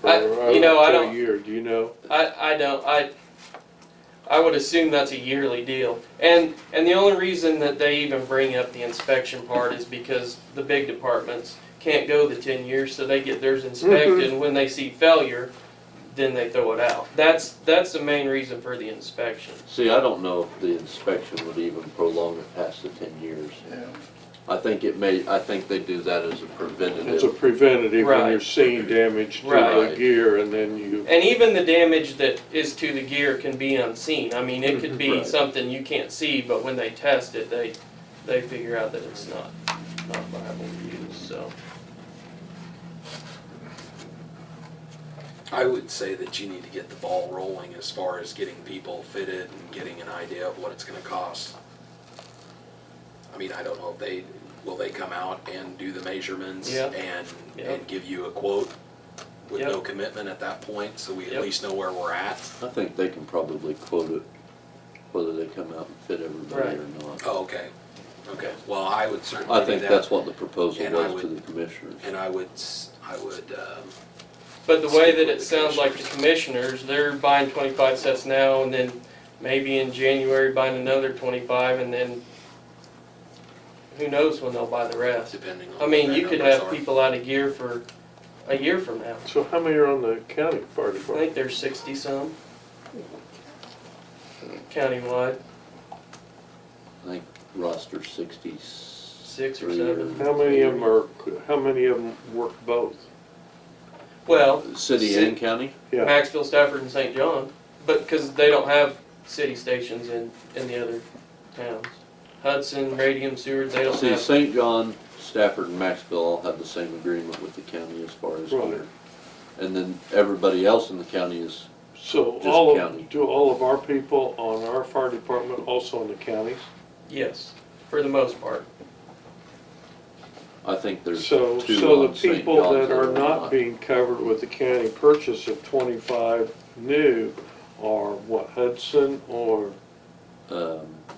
N: Or
P: I
N: up
P: don't-
N: to a year, do you know?
P: I don't, I would assume that's a yearly deal. And the only reason that they even bring up the inspection part is because the big departments can't go the 10 years, so they get theirs inspected, and when they see failure, then they throw it out. That's the main reason for the inspection.
G: See, I don't know if the inspection would even prolong it past the 10 years.
I: Yeah.
G: I think they do that as a
N: It's a
G: preventative.
N: preventative when you're
P: Right.
N: seeing damage to the
P: Right.
N: gear and then you,
P: And even the damage that is to the gear can be unseen. I mean, it could be
G: Right.
P: something you can't see, but when they test it, they figure out that it's not viable to use, so.
A: I would say that you need to get the ball rolling as far as getting people fitted and getting an idea of what it's gonna cost. I mean, I don't know if will they come out and do the measurements
P: Yeah.
A: and
P: Yeah.
A: give you a quote with no
P: Yep.
A: commitment at that point, so we at
P: Yep.
A: least know where we're at?
G: I think they can probably quote it, whether they come out and fit everybody
P: Right.
G: or not.
A: Oh, okay, okay, well, I would certainly
G: I
A: do
G: think
A: that.
G: that's what the proposal
A: And I
G: was to
A: would-
G: the commissioners.
A: And I would,
P: But the way
A: Speak
P: that
A: with
P: it
A: the
P: sounds like the commissioners, they're buying 25 sets now, and then maybe in January buying another 25, and then who knows when they'll buy the rest.
A: depending on.
P: I mean,
A: what
P: you
A: their
P: could
A: numbers
P: have
A: are.
P: people out of gear for a year from now.
N: so how many are on the county fire
P: I
N: department?
P: think there's 60 some countywide,
G: I think roster 60.
P: 6 or 7.
N: How many of them work both?
P: Well,
G: City and county?
N: Yeah.
P: Maxville, Stafford, and St. John, but because they don't have city stations in the other towns. Hudson, Radium, Seward, they don't
G: See,
P: have.
G: St. John, Stafford, and Maxville all have the same agreement with the county as far as
N: Right.
G: gear. And then everybody else in the county is,
N: So
G: Just
N: all
G: county.
N: do all of our people on our fire department also in the counties?
P: Yes, for the most part.
G: I think there's
N: So,
G: two
N: so
G: on
N: the
G: St.
N: people
G: John's
N: that are not being covered with the county purchase of 25 new are what, Hudson or?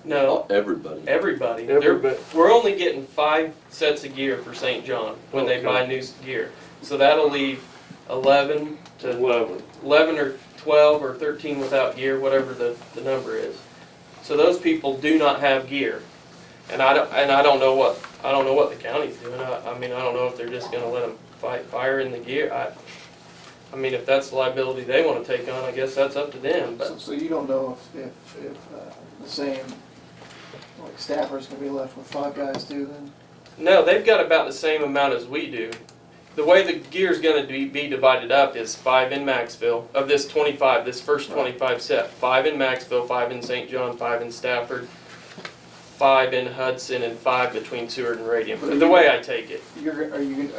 P: No,
G: everybody.
P: everybody.
N: Everybody.
P: We're only getting 5 sets of gear for St. John when they
N: Okay.
P: buy new gear. So that'll leave 11 to
N: 11.
P: or 12 or 13 without gear, whatever the number is. So those people do not have gear. And I don't know what the county's doing. I mean, I don't know if they're just gonna let them fight fire in the gear. I mean, if that's the liability they wanna take on, I guess that's up to them, but.
I: So you don't know if the same, like staffers gonna be left with 5 guys too then?
P: No, they've got about the same amount as we do. The way the gear's gonna be divided up is 5 in Maxville, of this 25, this first 25 set. 5 in Maxville, 5 in St. John, 5 in Stafford, 5 in Hudson, and 5 between Seward and Radium. The way I take it.
I: Are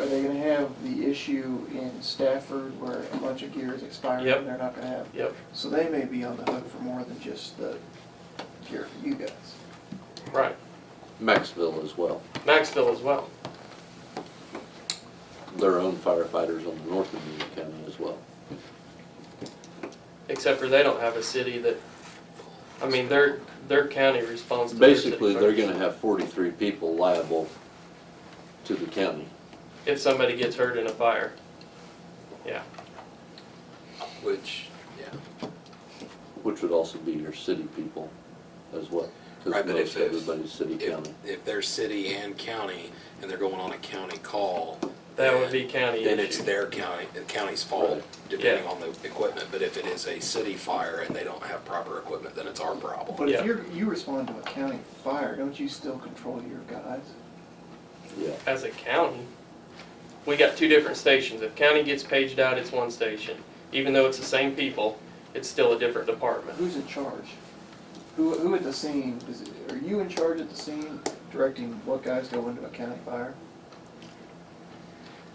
I: they gonna have the issue in Stafford where a bunch of gear is expiring
P: Yep.
I: and they're not gonna have?
P: Yep.
I: So they may be on the hook for more than just the gear for you guys.
P: Right.
G: Maxville as well.
P: Maxville as well.
G: Their own firefighters on the north of Union County as well.
P: Except for they don't have a city that, I mean, their county responds to their city
G: Basically, they're
P: first.
G: gonna have 43 people liable to the county.
P: If somebody gets hurt in a fire. Yeah.
A: Which, yeah.
G: Which would also be your city people as well.
A: Right,
G: Because
A: but
G: most
A: if-
G: everybody's city county.
A: If they're city and county and they're going on a county call.
P: That would be county
A: Then it's
P: issue.
A: their county, the county's fault,
G: Right.
A: depending on the equipment. But if it is a city fire and they don't have proper equipment, then it's our problem.
I: But
P: Yeah.
I: if you respond to a county fire, don't you still control your guys?
G: Yeah.
P: As a county, we got 2 different stations. If county gets paged out, it's one station. Even though it's the same people, it's still a different department.
I: Who's in charge? Who at the scene, are you in charge at the scene directing what guys go into a county fire?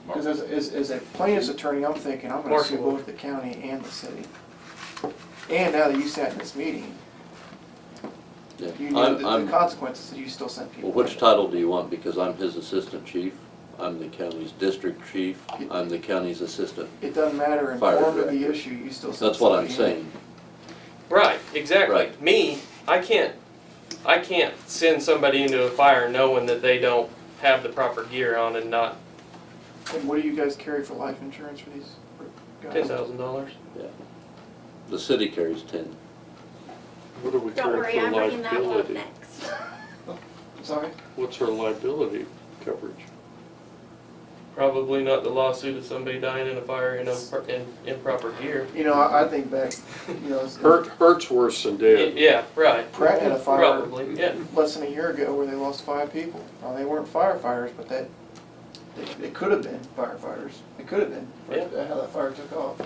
I: Because as a plaintiff's attorney, I'm thinking, I'm gonna sue
P: Marshall.
I: both the county and the city. And now that you sat in this meeting,
G: Yeah.
I: you know the
G: I'm,
I: consequences that you still sent people.
G: well, which
I: in.
G: title do you want? Because I'm his assistant chief. I'm the county's district chief. I'm the county's assistant.
I: It doesn't matter,
G: Fire
I: informed of the
G: director.
I: issue, you still sent
G: That's what I'm
I: somebody in.
G: saying.
P: Right, exactly.
G: Right.
P: Me, I can't send somebody into a fire knowing that they don't have the proper gear on and not
I: And what do you guys carry for life insurance for these guys?
P: $10,000.
G: The city carries 10.
N: What do we
B: Don't
N: carry
B: worry,
N: for
B: I'm bringing that one up
N: liability?
B: next.
I: Sorry?
N: What's our liability coverage?
P: Probably not the lawsuit of somebody dying in a fire in improper gear.
I: You know, I think back, you know,
N: Hurt's worse than dead.
P: Yeah, right.
I: Pratt had a fire
P: Probably, yeah.
I: less than a year ago where they lost 5 people. Now, they weren't firefighters, but they could have been firefighters. They could have been, how that fire took off.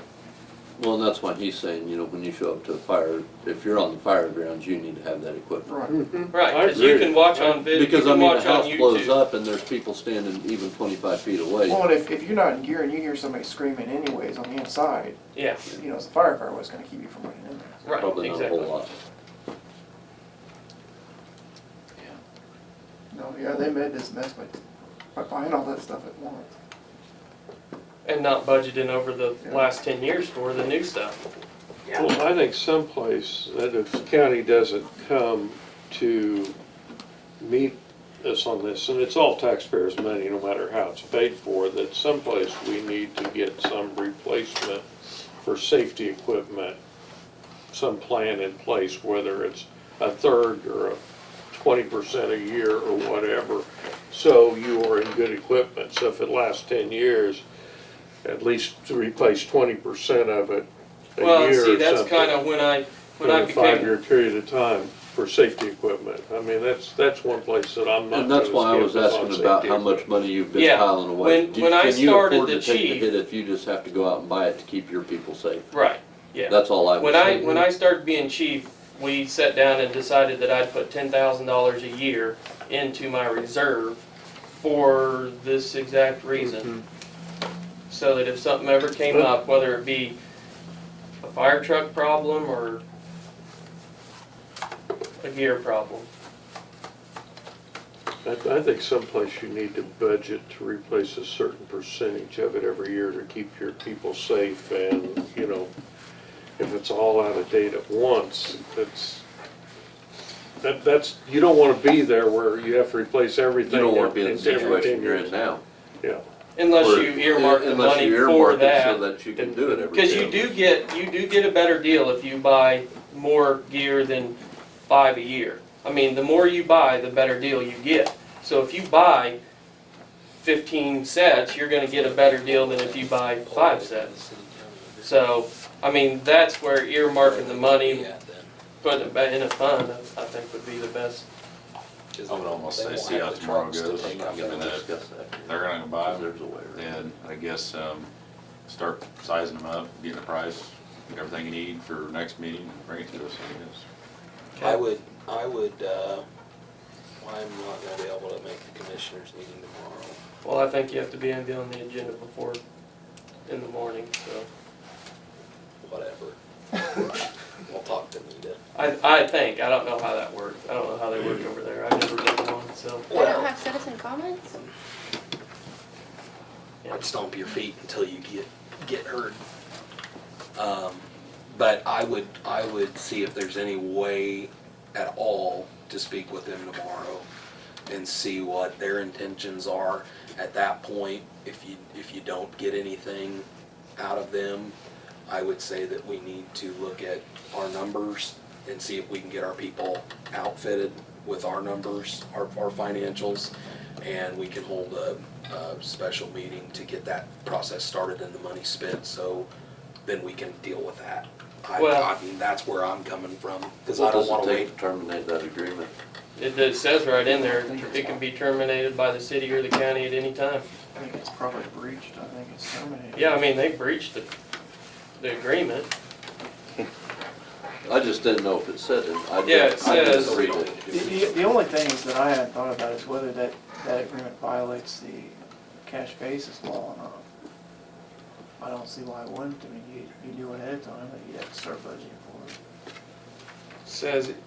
G: Well, and that's why he's saying, you know, when you show up to a fire, if you're on the fire grounds, you need to have that equipment.
I: Right.
P: Right,
N: I
P: because you
N: agree.
P: can watch on video, you
G: Because, I
P: can
G: mean, the
P: watch on
G: house blows
P: YouTube.
G: up and there's people standing even 25 feet away.
I: Well, and if you're not in gear and you hear somebody screaming anyways on the inside,
P: Yeah,
I: you know, as a firefighter, what's gonna keep you from running in there?
P: right,
G: Probably not a
P: exactly.
G: whole lot.
I: No, yeah, they made this mess by buying all that stuff at once.
P: And not budgeting over the
I: Yeah.
P: last 10 years for the new stuff.
N: Well, I think someplace that if the county doesn't come to meet us on this, and it's all taxpayers' money, no matter how it's paid for, that someplace we need to get some replacement for safety equipment, some plan in place, whether it's a third or a 20% a year or whatever, so you are in good equipment. So if it lasts 10 years, at least to replace 20% of it a
P: Well,
N: year
P: see,
N: or
P: that's
N: something.
P: kind of when I
N: For a
P: became,
N: 5-year period of time for safety equipment. I mean, that's one place that I'm not
G: And that's why I
N: gonna
G: was
N: skip is on
G: asking about
N: safety
G: how much
N: equipment.
G: money you've been
P: Yeah,
G: piling away.
P: when I
G: Can you
P: started
G: afford
P: the
G: to take the
P: chief-
G: hit if you just have to go out and buy it to keep your people safe?
P: right, yeah.
G: That's all I was
P: When
G: saying.
P: I started being chief, we sat down and decided that I'd put $10,000 a year into my reserve for this exact reason. So that if something ever came up, whether it be a fire truck problem or a gear problem.
N: I think someplace you need to budget to replace a certain percentage of it every year to keep your people safe and, you know, if it's all out of date at once, that's, you don't wanna be there where you have to replace everything.
G: You don't want to be in the
N: every 10
G: situation you're in
N: years.
G: now.
N: Yeah.
P: Unless
G: Or-
P: you earmark the
G: unless
P: money
G: you
P: for
G: earmark it
P: that.
G: so that you can do it every
P: Because you do get a better deal if you buy more gear than 5 a year. I mean, the more you buy, the better deal you get. So if you buy 15 sets, you're gonna get a better deal than if you buy 5 sets. So, I mean, that's where earmarking the money, putting it back in a fund, I think would be the best.
D: I would almost say, see how tomorrow goes.
G: I'm not gonna
D: And if
G: discuss that.
D: they're gonna go buy them,
G: There's a way around.
D: then I guess, start sizing them up, getting a price, get everything you need for next meeting, and bring it to us, I guess.
A: I would, I'm not gonna be able to make the commissioners meeting tomorrow.
P: Well, I think you have to be on the agenda before, in the morning, so.
A: Whatever. We'll talk to Nita.
P: I think, I don't know how that works. I don't know how they work over there. I've never been to one, so.
B: They don't have citizen comments?
A: I'd stomp your feet until you get heard. But I would see if there's any way at all to speak with them tomorrow and see what their intentions are. At that point, if you don't get anything out of them, I would say that we need to look at our numbers and see if we can get our people outfitted with our numbers, our financials, and we can hold a special meeting to get that process started and the money spent, so then we can deal with that. I mean, that's where I'm coming from, because I
G: What
A: don't
G: does
A: want
G: it
A: to
G: take
A: wait.
G: to terminate that agreement?
P: It says right in there, it can be terminated by the city or the county at any time.
I: I think it's probably breached. I think it's terminated.
P: Yeah, I mean, they breached the agreement.
G: I just didn't know if it said it. I
P: Yeah, it
G: didn't- I didn't
P: says-
G: read it.
I: The only thing is that I hadn't thought about is whether that agreement violates the cash basis law or not. I don't see why it wouldn't. I mean, you knew ahead of time that you'd have to start budgeting for it.
P: Says, it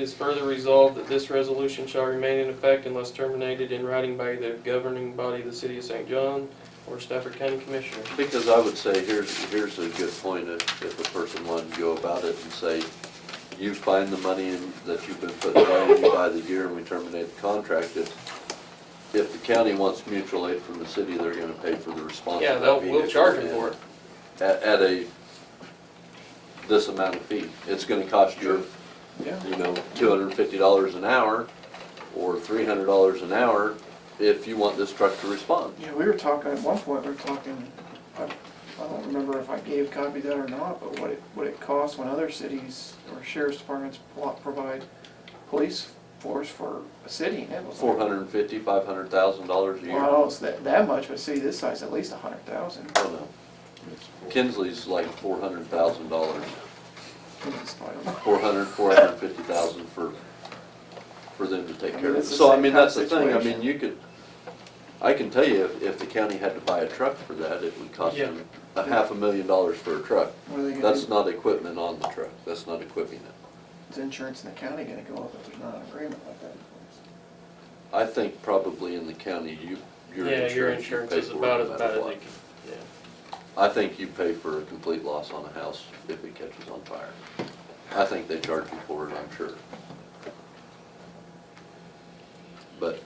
P: is further resolved that this resolution shall remain in effect unless terminated in writing by the governing body of the city of St. John or Stafford County Commissioners.
G: Because I would say, here's a good point, if a person wanted to go about it and say, you find the money that you've been putting away, and you buy the gear, and we terminate the contract, if the county wants mutual aid from the city, they're gonna pay for the response
P: Yeah,
G: of that
P: we'll
G: vehicle
P: charge them for it.
G: At this amount of fee. It's gonna cost you,
I: Yeah.
G: $250 an hour, or $300 an hour, if you want this truck to respond.
I: Yeah, we were talking, at one point, we were talking, I don't remember if I gave copy of that or not, but what it costs when other cities or sheriff's departments provide police force for a city, and it was like.
G: $450,000, $500,000 a year.
I: Well, it's that much, but a city this size, at least 100,000.
G: Oh, no. Kinsley's like $400,000. $450,000 for them to take
I: I mean,
G: care of it.
I: it's the
G: So, I
I: same
G: mean,
I: kind
G: that's
I: of
G: the thing, I
I: situation.
G: mean, I can tell you, if the county had to buy a truck for that, it would cost them $500,000 for a truck.
I: What are they gonna
G: That's
I: do?
G: not equipment on the truck, that's not equipping it.
I: Is insurance in the county gonna go up if there's not an agreement like that?
G: I think probably in the county, your
P: Yeah, your
G: insurance, you
P: insurance
G: pay
P: is
G: for
P: about
G: it
P: as
G: no
P: bad
G: matter
P: as
G: what.
P: it can, yeah.
G: I think you pay for a complete loss on a house if it catches on fire. I think they charge you for it, I'm sure. But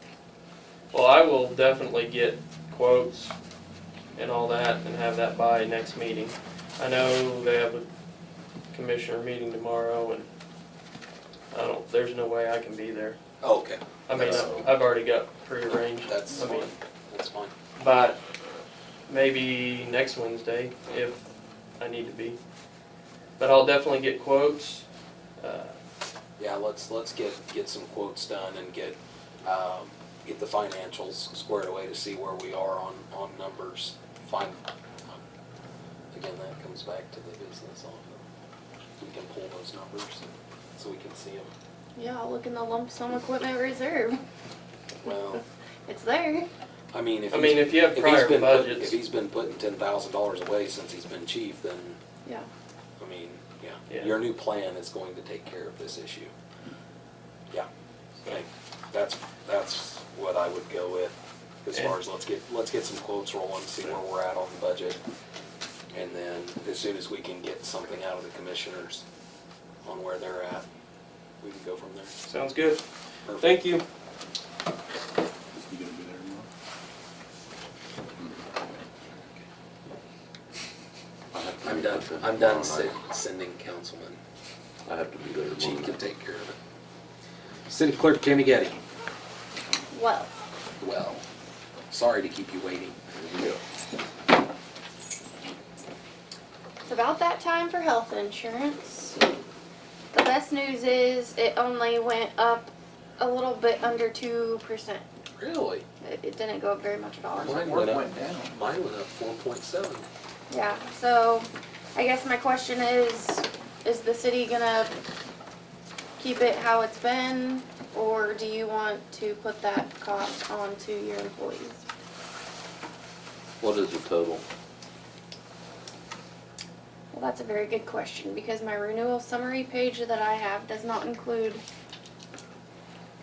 P: Well, I will definitely get quotes and all that and have that by next meeting. I know they have a commissioner meeting tomorrow and there's no way I can be there.
A: Oh, okay.
P: I mean, I've already got prearranged.
A: That's
P: I mean,
A: fine, that's fine.
P: but maybe next Wednesday if I need to be. But I'll definitely get quotes.
A: Yeah, let's get some quotes done and get the financials squared away to see where we are on numbers. Again, that comes back to the business on we can pull those numbers so we can see them.
B: Yeah, I'll look in the lump sum equipment reserve.
A: Well,
B: It's there.
A: I mean,
P: I mean, if you have prior budgets.
A: If he's been putting $10,000 away since he's been chief, then,
B: Yeah.
A: I mean,
P: Yeah.
A: your new plan is going to take care of this issue. Yeah, okay, that's what I would go with, as far as let's get some quotes rolling, see where we're at on the budget. And then, as soon as we can get something out of the commissioners on where they're at, we can go from there.
P: Sounds good.
A: Perfect.
P: Thank you.
A: I'm done sending councilmen.
G: I have to be there
A: Chief
G: tomorrow.
A: can take care of it. City Clerk Tammy Getty.
B: Well,
A: Well, sorry to keep you waiting.
B: it's about that time for health insurance. The best news is it only went up a little bit under 2%.
A: Really?
B: It didn't go up very much at all.
A: Mine
I: Work
A: went up.
I: went down.
A: Mine went up 4.7.
B: Yeah, so I guess my question is the city gonna keep it how it's been? Or do you want to put that cost onto your employees?
G: What is the total?
B: Well, that's a very good question because my renewal summary page that I have does not include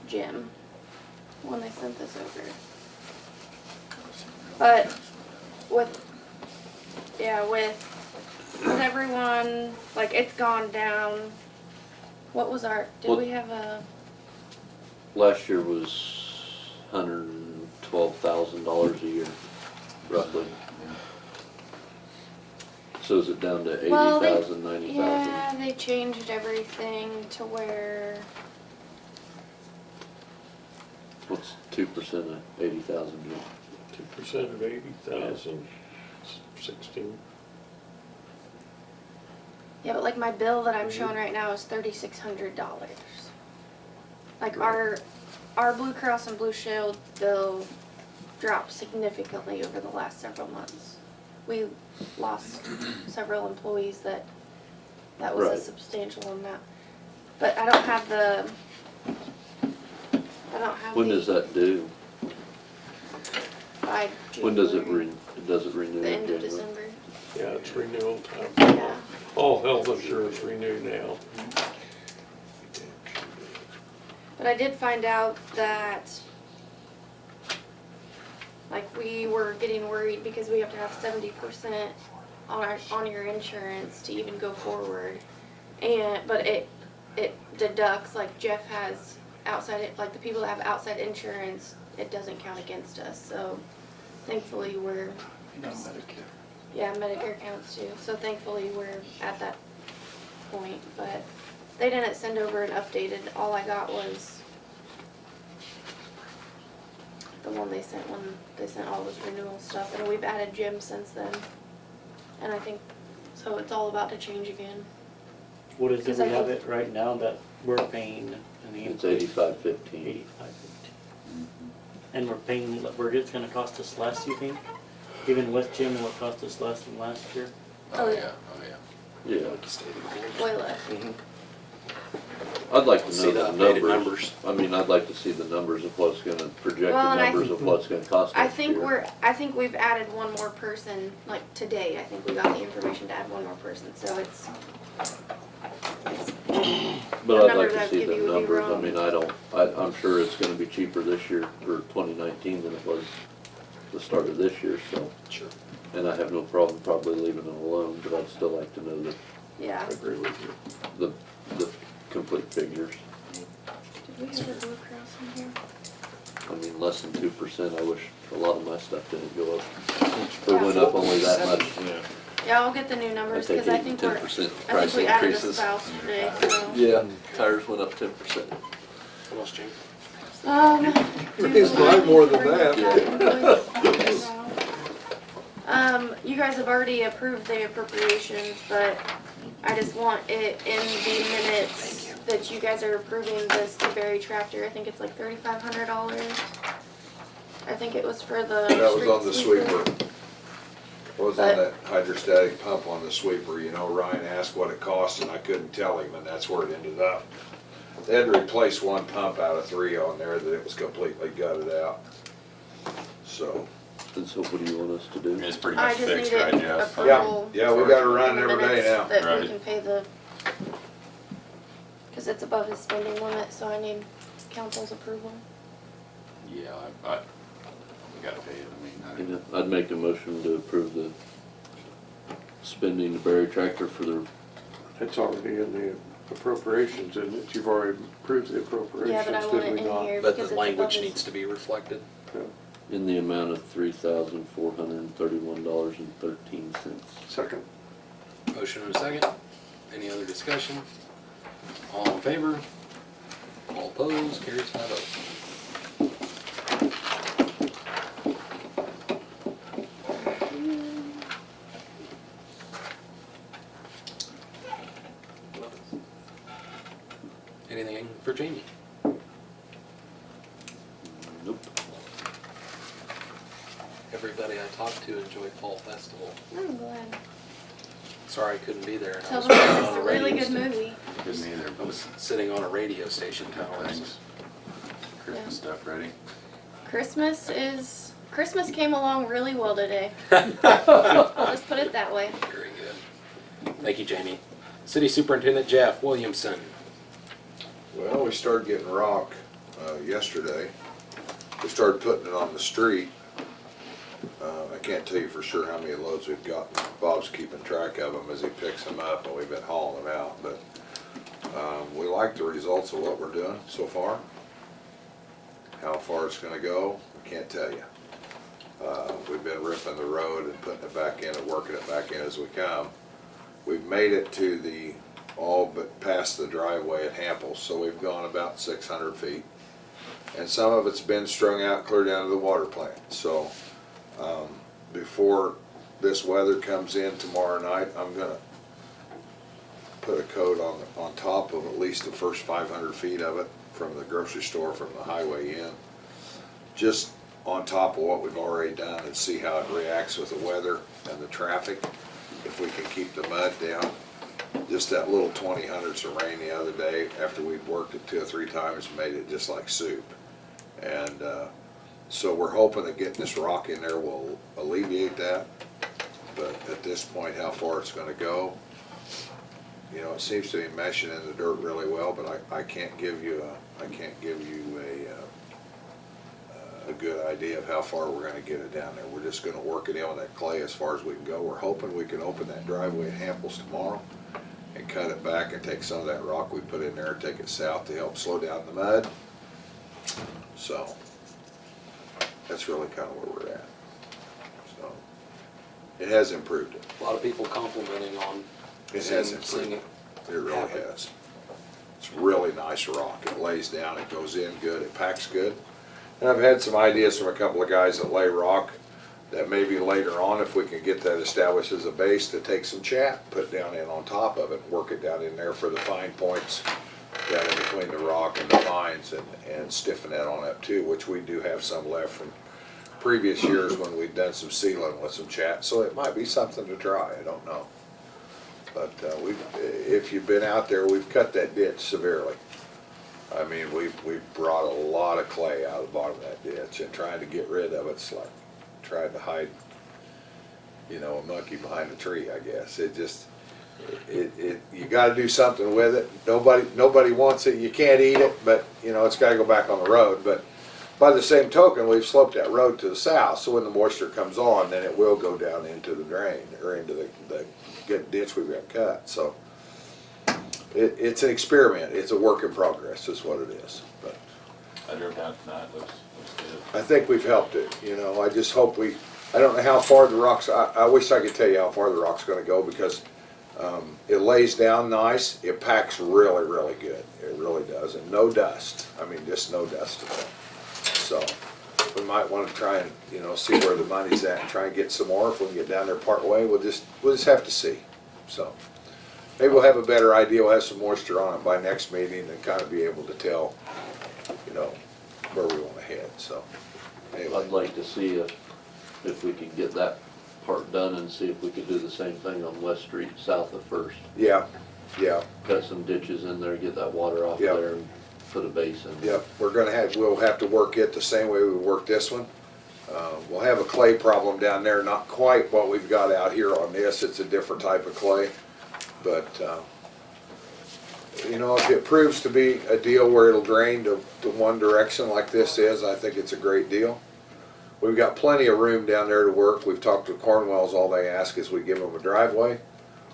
B: Jim when they sent this over. But with everyone, like it's gone down. What was our, did
G: Well-
B: we have a,
G: Last year was $112,000 a year, roughly. So is it down to
B: Well,
G: 80,000, 90,000?
B: yeah, they changed everything to where,
G: What's 2% of 80,000?
N: 2% of 80,000, 16.
B: yeah, but like my bill that I'm showing right now is $3,600. Like our Blue Cross and Blue Shield bill dropped significantly over the last several months. We lost several employees that was a
G: Right.
B: substantial amount. But I don't have
G: When does that due?
B: by
G: When does it
B: January,
G: renew?
B: the end of
G: January?
B: December.
N: Yeah, it's renewal time.
B: Yeah.
N: All health insurance renew now.
B: But I did find out that, like, we were getting worried because we have to have 70% on your insurance to even go forward. But it deducts, like Jeff has outside, like the people that have outside insurance, it doesn't count against us. So thankfully we're,
I: Medicare.
B: yeah, Medicare counts too. So thankfully we're at that point, but they didn't send over an updated. All I got was the one they sent when they sent all this renewal stuff, and we've added Jim since then. And I think, so it's all about to change again.
J: What is it,
B: Because I
J: we have
B: think-
J: it right now that we're paying an
G: It's
J: increase?
G: 85.15.
J: 85.15. And we're paying, it's gonna cost us less, you think? Even with Jim, will it cost us less than last year?
B: Oh, yeah.
A: Oh, yeah.
G: Yeah,
A: Like you stated before.
B: Way less.
G: I'd like to
A: See
G: know
A: the
G: the
A: updated
G: numbers. I mean, I'd like to see the numbers of what's gonna, projected
B: Well, and I
G: numbers of what's gonna cost
B: I
G: next
B: think
G: year.
B: I think we've added one more person, like today, I think we got the information to add one more person, so it's
G: But
B: the
G: I'd like
B: numbers
G: to
B: I'd
G: see
B: give
G: the
B: you would be
G: numbers, I
B: wrong.
G: mean, I'm sure it's gonna be cheaper this year for 2019 than it was the start of this year, so.
A: Sure.
G: And I have no problem probably leaving it alone, but I'd still like to know
B: yeah.
A: I agree with you.
G: the complete figures.
B: Did we have a Blue Cross in here?
G: I mean, less than 2%, I wish a lot of my stuff didn't go up. Or
B: Yeah.
G: went up only that much.
C: Yeah.
B: Yeah, I'll get the new numbers,
G: take
B: cause I
G: even
B: think we're,
G: 10%
B: I
G: price
B: think we added a
G: increases.
B: spouse today, so.
G: Yeah, tires went up 10%.
A: What else, James?
K: It's probably more than that.
B: You guys have already approved the appropriations, but I just want it in the minutes that you guys are approving this to Berry Tractor. I think it's like $3,500. I think it was for the.
K: That was on the
B: street
K: sweeper. Was on that hydrostatic pump on the sweeper, you know, Ryan asked what it cost and I couldn't tell him and that's where it ended up. They had to replace one pump out of 3 on there that it was completely gutted out. So,
G: And so what do you want us to do?
D: It's pretty
B: I
D: much
B: just
D: fixed,
B: need
D: right,
B: it
D: Jeff?
B: approval.
K: yeah, we gotta run
B: in the
K: every day
B: minutes
K: now.
B: that we
D: Right.
B: can pay the, cause it's above his spending limit, so I need council's approval.
D: Yeah, we gotta pay it, I mean,
G: Yeah, I'd make a motion to approve the spending the Berry Tractor for the,
N: It's already in the appropriations, isn't it? You've already approved the appropriations,
B: Yeah, but I
N: did
B: want it
N: we
B: in
N: not?
B: here
A: But
B: because
A: the
B: it's above
A: language
B: his.
A: needs to be reflected.
G: in the amount of $3,431.13.
N: Second.
A: Motion and a second. Any other discussion? All in favor? All opposed? Carries 5-0. Anything for Jamie?
G: Nope.
A: Everybody I talked to enjoyed Fall Festival.
B: I'm glad.
A: Sorry I couldn't be there. And I
B: Tell
A: was
B: them
A: sitting
B: it's
A: on
B: a really good
A: radio
B: movie.
D: couldn't either,
A: I was sitting on a radio station tower.
D: thanks. Christmas stuff ready?
B: Christmas came along really well today. I'll just put it that way.
A: Very good. Thank you, Jamie. City Superintendent Jeff Williamson.
K: Well, we started getting rock yesterday. We started putting it on the street. I can't tell you for sure how many loads we've gotten. Bob's keeping track of them as he picks them up, and we've been hauling them out. But we like the results of what we're doing so far. How far it's gonna go, I can't tell you. We've been ripping the road and putting it back in and working it back in as we come. We've made it to the, all but past the driveway at Hamples, so we've gone about 600 feet. And some of it's been strung out clear down to the water plant. So before this weather comes in tomorrow night, I'm gonna put a coat on top of at least the first 500 feet of it from the grocery store, from the highway in. Just on top of what we've already done, and see how it reacts with the weather and the traffic. If we can keep the mud down. Just that little 20 hundredths of rain the other day, after we'd worked it 2 or 3 times, made it just like soup. And so we're hoping that getting this rock in there will alleviate that. But at this point, how far it's gonna go, you know, it seems to be meshing in the dirt really well, but I can't give you a good idea of how far we're gonna get it down there. We're just gonna work it in with that clay as far as we can go. We're hoping we can open that driveway at Hamples tomorrow and cut it back and take some of that rock we put in there and take it south to help slow down the mud. So that's really kind of where we're at. So it has improved it.
A: A lot of people complimenting on
K: It has
A: seeing
K: improved.
A: it.
K: It really
A: happen.
K: has. It's really nice rock. It lays down, it goes in good, it packs good. And I've had some ideas from a couple of guys that lay rock, that maybe later on, if we can get that established as a base, to take some chat, put down in on top of it, work it down in there for the fine points down in between the rock and the fines, and stiffen that on up too, which we do have some left from previous years when we've done some sealing with some chat, so it might be something to try, I don't know. But if you've been out there, we've cut that ditch severely. I mean, we've brought a lot of clay out of the bottom of that ditch, and trying to get rid of it's like trying to hide, you know, a monkey behind a tree, I guess. It just, you gotta do something with it. Nobody wants it, you can't eat it, but, you know, it's gotta go back on the road. But by the same token, we've sloped that road to the south, so when the moisture comes on, then it will go down into the drain, or into the ditch we've got cut. So it's an experiment, it's a work in progress, is what it is. But
D: I drove down tonight, looks good.
K: I think we've helped it, you know. I just hope I don't know how far the rock's, I wish I could tell you how far the rock's gonna go, because it lays down nice, it packs really, really good. It really does, and no dust. I mean, just no dust at all. So we might want to try and, you know, see where the money's at and try and get some more. If we can get down there part way, we'll just have to see. So maybe we'll have a better idea, we'll have some moisture on it by next meeting and kind of be able to tell, you know, where we want to head. So anyway.
G: I'd like to see if we could get that part done, and see if we could do the same thing on West Street south of First.
K: Yeah, yeah.
G: Cut some ditches in there, get that water off
K: Yep.
G: there, and put a base in.
K: Yep, we'll have to work it the same way we worked this one. We'll have a clay problem down there, not quite what we've got out here on this. It's a different type of clay. But, you know, if it proves to be a deal where it'll drain to one direction like this is, I think it's a great deal. We've got plenty of room down there to work. We've talked to Cornwells, all they ask is we give them a driveway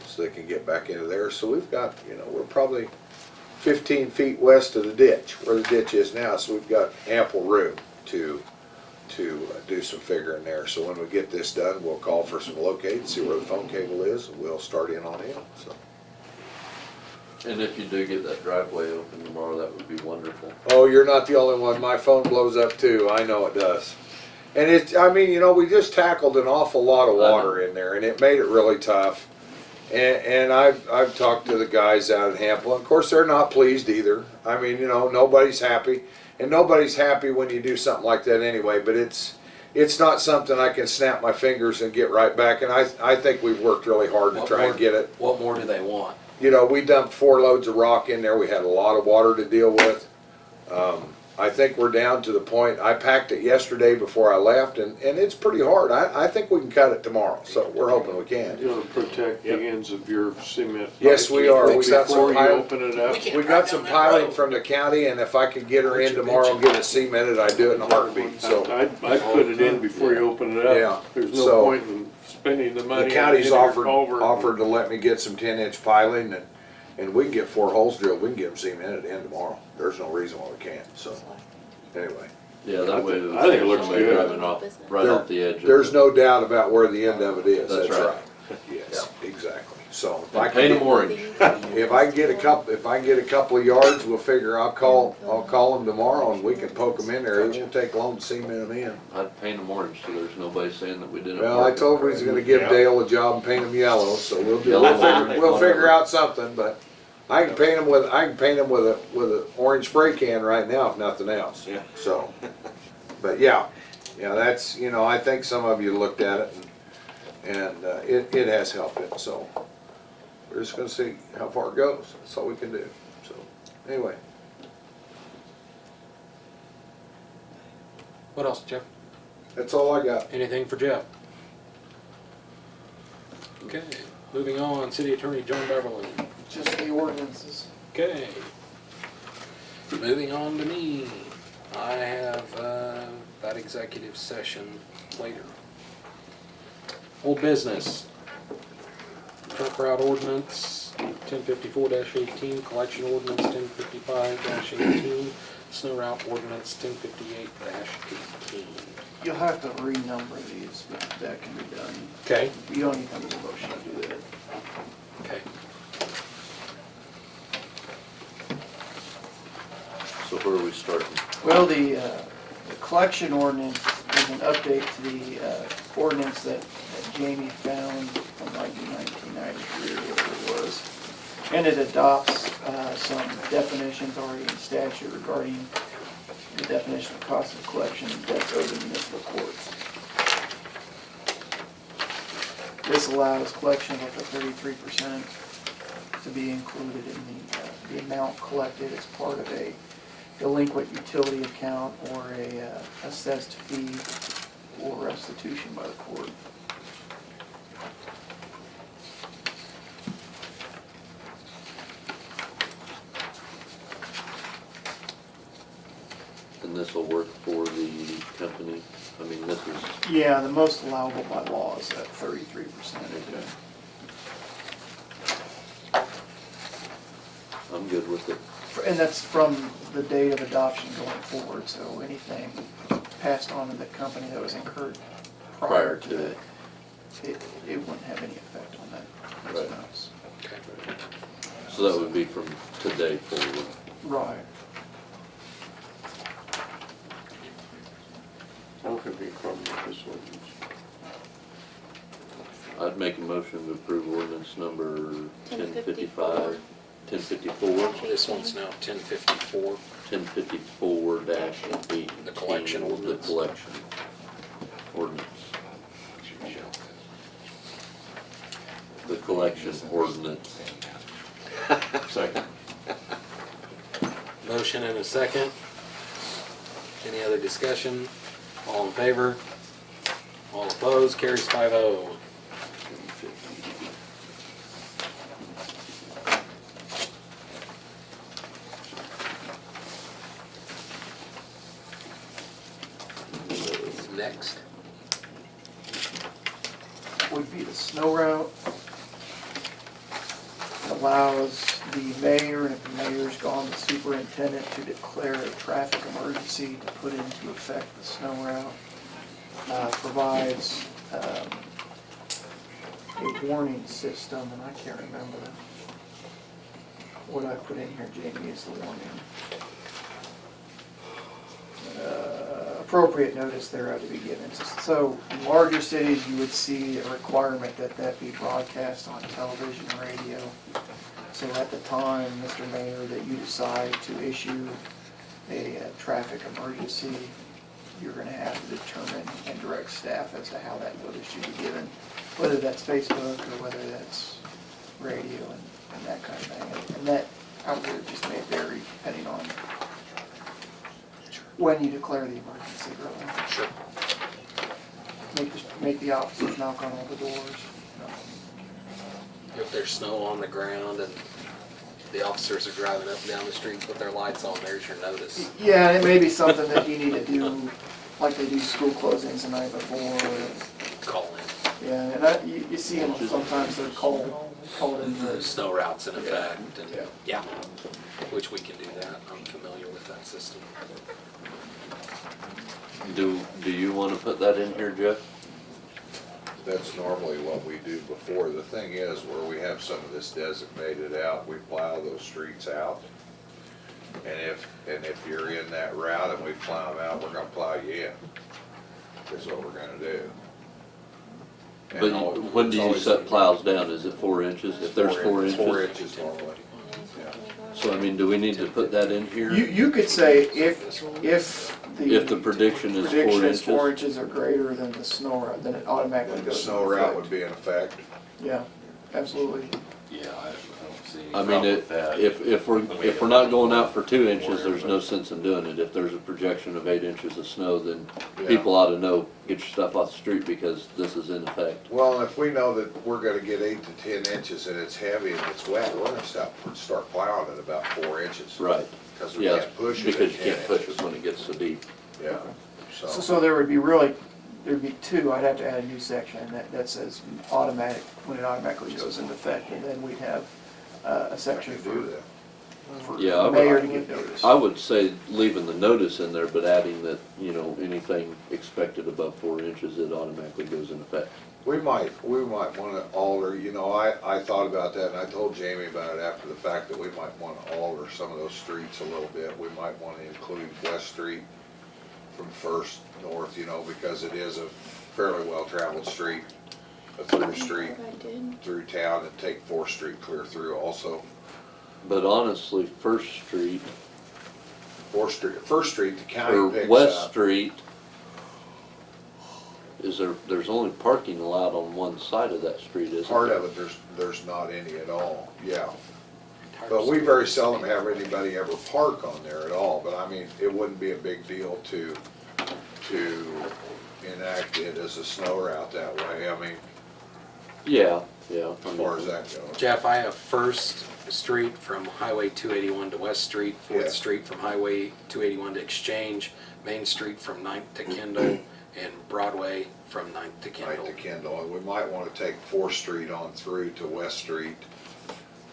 K: so they can get back into there. So we've got, you know, we're probably 15 feet west of the ditch, where the ditch is now, so we've got ample room to do some figuring there. So when we get this done, we'll call for some locate and see where the phone cable is, and we'll start in on it. So.
G: And if you do get that driveway open tomorrow, that would be wonderful.
K: Oh, you're not the only one. My phone blows up too. I know it does. And I mean, you know, we just tackled an awful lot of water in there, and it made it really tough. And I've talked to the guys out at Hample. Of course, they're not pleased either. I mean, you know, nobody's happy, and nobody's happy when you do something like that anyway. But it's not something I can snap my fingers and get right back. And I think we've worked really hard to try and get it.
A: What more do they want?
K: You know, we dumped 4 loads of rock in there. We had a lot of water to deal with. I think we're down to the point, I packed it yesterday before I left, and it's pretty hard. I think we can cut it tomorrow, so we're hoping we can.
N: You want to protect the ends of your cement.
K: Yes, we are. We got some
N: Before you
K: piling.
N: open it up.
K: We got some piling from the county, and if I could get her in tomorrow and get it cemented, I'd do it in a heartbeat, so.
N: I'd put it in before you open it up.
K: Yeah,
N: There's
K: so-
N: no point in spending the money.
K: The county's
N: on any culvert.
K: offered to let me get some 10-inch piling, and we can get 4 holes drilled. We can get them cemented in tomorrow. There's no reason why we can't, so, anyway.
G: Yeah, that way.
N: I think it looks
G: somebody
N: good.
G: driving off, right off the edge.
K: There's no doubt about where the end of it is.
G: That's
K: That's
G: right.
K: right. Yes, exactly. So if I
G: And
K: can
G: paint
K: get-
G: them orange.
K: If I can get a couple of yards, we'll figure, I'll call them tomorrow and we can poke them in there. It won't take long to cement them in.
G: I'd paint them orange, so there's nobody saying that we didn't.
K: Well, I
G: work.
K: told him we was gonna give Dale a job and paint them yellow, so we'll
G: Yellow.
K: we'll figure out something, but I can paint them with a orange spray can right now, if nothing else.
A: Yeah.
K: So, but yeah, that's, you know, I think some of you looked at it and it has helped it, so. We're just gonna see how far it goes. That's all we can do. So, anyway.
A: What else, Jeff?
K: That's all I got.
A: Anything for Jeff? Okay, moving on, City Attorney John Beverly.
I: Just the ordinances.
A: Okay. Moving on to me. I have that executive session later. Old business. Truck route ordinance 1054-18, collection ordinance 1055-18, snow route ordinance 1058-18.
I: You'll have to renumber these, but that can be done.
A: Okay.
I: You don't need to have a motion to do that.
A: Okay.
G: So where are we starting?
I: Well, the collection ordinance is an update to the ordinance that Jamie found from like 1993 or whatever it was. And it adopts some definitions already in statute regarding the definition of cost of collection and debts owed in municipal courts. This allows collection of up to 33% to be included in the amount collected as part of a delinquent utility account or a assessed fee or restitution by the court.
G: And this will work for the company? I mean, this is,
I: Yeah, the most allowable by law is at 33%.
G: I'm good with it.
I: And that's from the date of adoption going forward, so anything passed on to the company that was incurred prior to it, it wouldn't have any effect on that
G: Right.
I: expense.
G: So that would be from today forward.
I: Right.
N: What could be from this ordinance?
G: I'd make a motion to approve ordinance number
B: 1054.
G: 1054.
A: This one's now 1054.
G: 1054-18.
A: The collection ordinance.
G: The collection ordinance. The collection ordinance.
D: Second.
A: Motion and a second. Any other discussion? All in favor? All opposed? Carries 5-0. Next.
I: Would be the snow route. It allows the mayor, and if the mayor's gone, the superintendent to declare a traffic emergency to put into effect the snow route. Provides a warning system, and I can't remember what I put in here, Jamie, is the warning. Appropriate notice thereof to be given. So in larger cities, you would see a requirement that that be broadcast on television and radio. So at the time, Mr. Mayor, that you decide to issue a traffic emergency, you're gonna have to determine and direct staff as to how that notice should be given, whether that's Facebook or whether that's radio and that kind of thing. And that outward just may vary depending on when you declare the emergency, really.
A: Sure.
I: Make the officers knock on all the doors.
A: If there's snow on the ground and the officers are driving up and down the street with their lights on, there's your notice.
I: Yeah, it may be something that you need to do, like they do school closings the night before.
A: Call in.
I: Yeah, and you see them sometimes, they're called in
A: The
I: the,
A: snow routes in effect, and,
I: Yeah.
A: yeah, which we can do that. I'm familiar with that system.
G: Do you want to put that in here, Jeff?
K: That's normally what we do before. The thing is, where we have some of this designated out, we plow those streets out. And if you're in that route and we plow them out, we're gonna plow you in. That's what we're gonna do. And
G: But when do
K: it's
G: you
K: always-
G: set plows down? Is it 4 inches? If there's 4 inches?
K: 4 inches normally. Yeah.
G: So I mean, do we need to put that in here?
I: you could say if
G: If the prediction is 4
I: prediction is
G: inches?
I: 4 inches or greater than the snow route, then it automatically
K: Then the
I: goes into
K: snow route
I: effect.
K: would be in effect.
I: Yeah, absolutely.
D: Yeah, I don't see any
G: I mean,
D: problem with that.
G: if we're not going out for 2 inches, there's no sense in doing it. If there's a projection of 8 inches of snow, then
K: Yeah.
G: people ought to know, get your stuff off the street because this is in effect.
K: Well, if we know that we're gonna get 8 to 10 inches and it's heavy and it's wet, we're gonna start plowing at about 4 inches.
G: Right.
K: Cause we
G: Yeah,
K: can't push it
G: because
K: at
G: you
K: 10
G: can't push
K: inches.
G: it when it gets so deep.
K: Yeah,
I: So there would be there'd be two, I'd have to add a new section that says automatic, when it automatically goes into effect, and then we'd have a section
K: I can do
I: for
K: that.
G: Yeah, I
I: the
G: would-
I: mayor to give notice.
G: I would say leaving the notice in there, but adding that, anything expected above 4 inches, it automatically goes in effect.
K: We might wanna alter, I thought about that and I told Jamie about it after the fact that we might wanna alter some of those streets a little bit. We might wanna include West Street from First North, you know, because it is a fairly well-traveled street, a through street
B: What I did.
K: through town, and take Fourth Street clear through also.
G: But honestly, First Street
K: First Street, the
G: or
K: county picks
G: West
K: up.
G: Street, there's only parking allowed on one side of that street, isn't
K: Part
G: there?
K: of it, there's not any at all, yeah. But we very seldom have anybody ever park on there at all, but I mean, it wouldn't be a big deal to enact it as a snow route that way, I mean,
G: Yeah.
K: as far as that goes.
A: Jeff, I have First Street from Highway 281 to West Street,
K: Yeah.
A: Fourth Street from Highway 281 to Exchange, Main Street from 9th to Kendall, and Broadway from 9th to
K: Right
A: Kendall.
K: to Kendall, and we might wanna take Fourth Street on through to West Street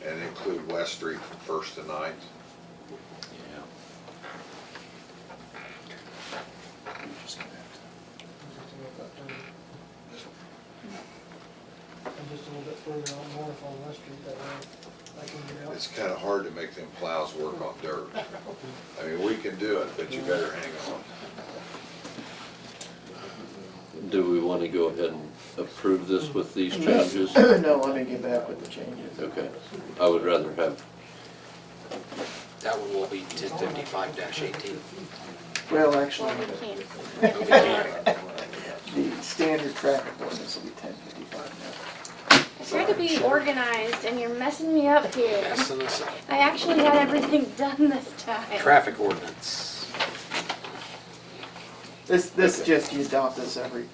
K: and include West Street from First to Ninth.
I: And just a little bit further on north on West Street, that way I can get out.
K: It's kinda hard to make them plows work on dirt. I mean, we can do it, but you better hang on.
G: Do we wanna go ahead and approve this with these changes?
I: No, let me get back with the changes.
G: Okay, I would rather have,
A: That one will be 1055-18.
I: Well, actually,
B: Well, we can.
I: the standard traffic ordinance will be 1055 now.
B: I tried to be organized and you're messing me up here.
A: Messing us up.
B: I actually had everything done this time.
A: Traffic ordinance.
I: This just, you adopt this every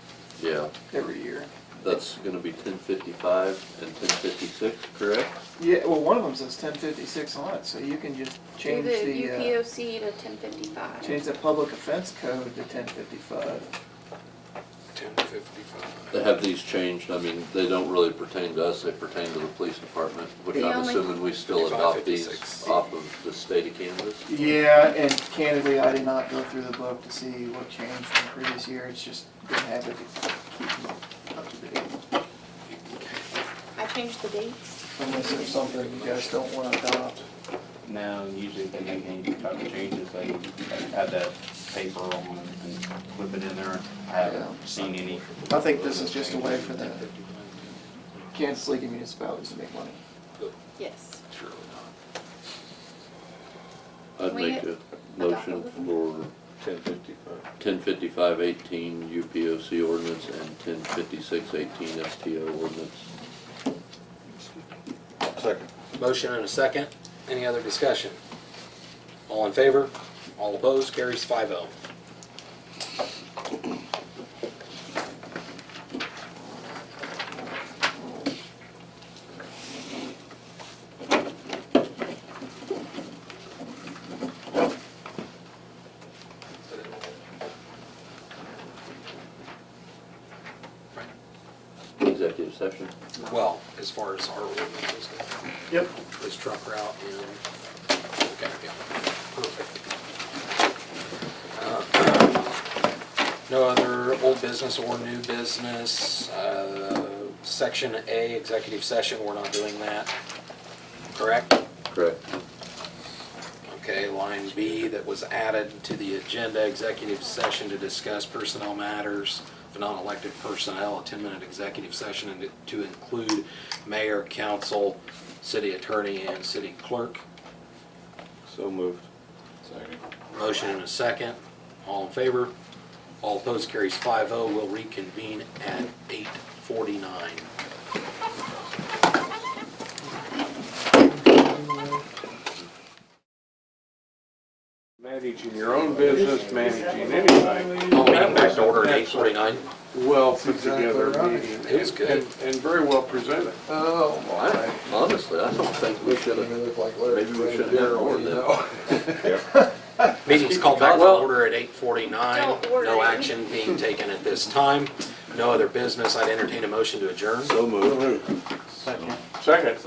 G: yeah,
I: year.
G: that's gonna be 1055 and 1056, correct?
I: Yeah, well, one of them says 1056 on it, so you can just
B: Do
I: change
B: the
I: the,
B: UPOC to 1055.
I: change the public offense code to 1055.
A: 1055.
G: To have these changed, I mean, they don't really pertain to us, they pertain to the police department, which
B: The
G: I'm
B: only-
G: assuming we still adopt these
A: 55, 56.
G: off of the state of Kansas?
I: Yeah, and candidly, I did not go through the book to see what changed from the previous year. It's just been habit to keep them up to date.
B: I changed the dates.
I: Unless there's something you guys don't want to adopt.
O: Now, usually if they make any type of changes, they have that paper on and whip it in there. I haven't seen any.
I: I think this is just a way for the Kansas League of Municipalities to make money.
B: Yes.
A: Surely
G: I'd
B: We
G: make a motion for 1055-18 UPOC ordinance and 1056-18 STO ordinance.
K: Second.
A: not. Motion and a second. Any other discussion? All in favor? All opposed? Carries 5-0.
G: Executive session.
A: Well, as far as our ordinances go.
I: Yep.
A: This truck route and, okay, yeah, perfect. No other old business or new business. Section A, executive session, we're not doing that, correct?
G: Correct.
A: Okay, line B that was added to the agenda, executive session to discuss personnel matters of non-elected personnel, a 10-minute executive session and to include mayor, council, city attorney, and city clerk.
C: So moved.
D: Second.
A: Motion and a second. All in favor? All opposed, carries 5-0. We'll reconvene at 8:49.
N: Managing your own business, managing anything.
A: Call meeting back to order at 8:49.
N: Well put together meeting.
A: It was good.
N: And very well presented.
I: Oh,
G: Honestly, I don't think we should have, maybe we should have more than.
A: Meeting's called back to order at 8:49.
B: Don't worry.
A: No action being taken at this time. No other business. I'd entertain a motion to adjourn.
G: So moved.
N: Second.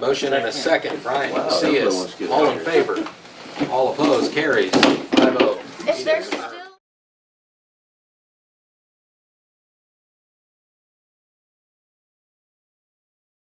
A: Motion and a second. Brian,
G: Wow,
A: see
G: everyone
A: us.
G: wants to get
A: All
G: out
A: in
G: of
A: favor? All opposed? Carries 5-0.
B: If there's still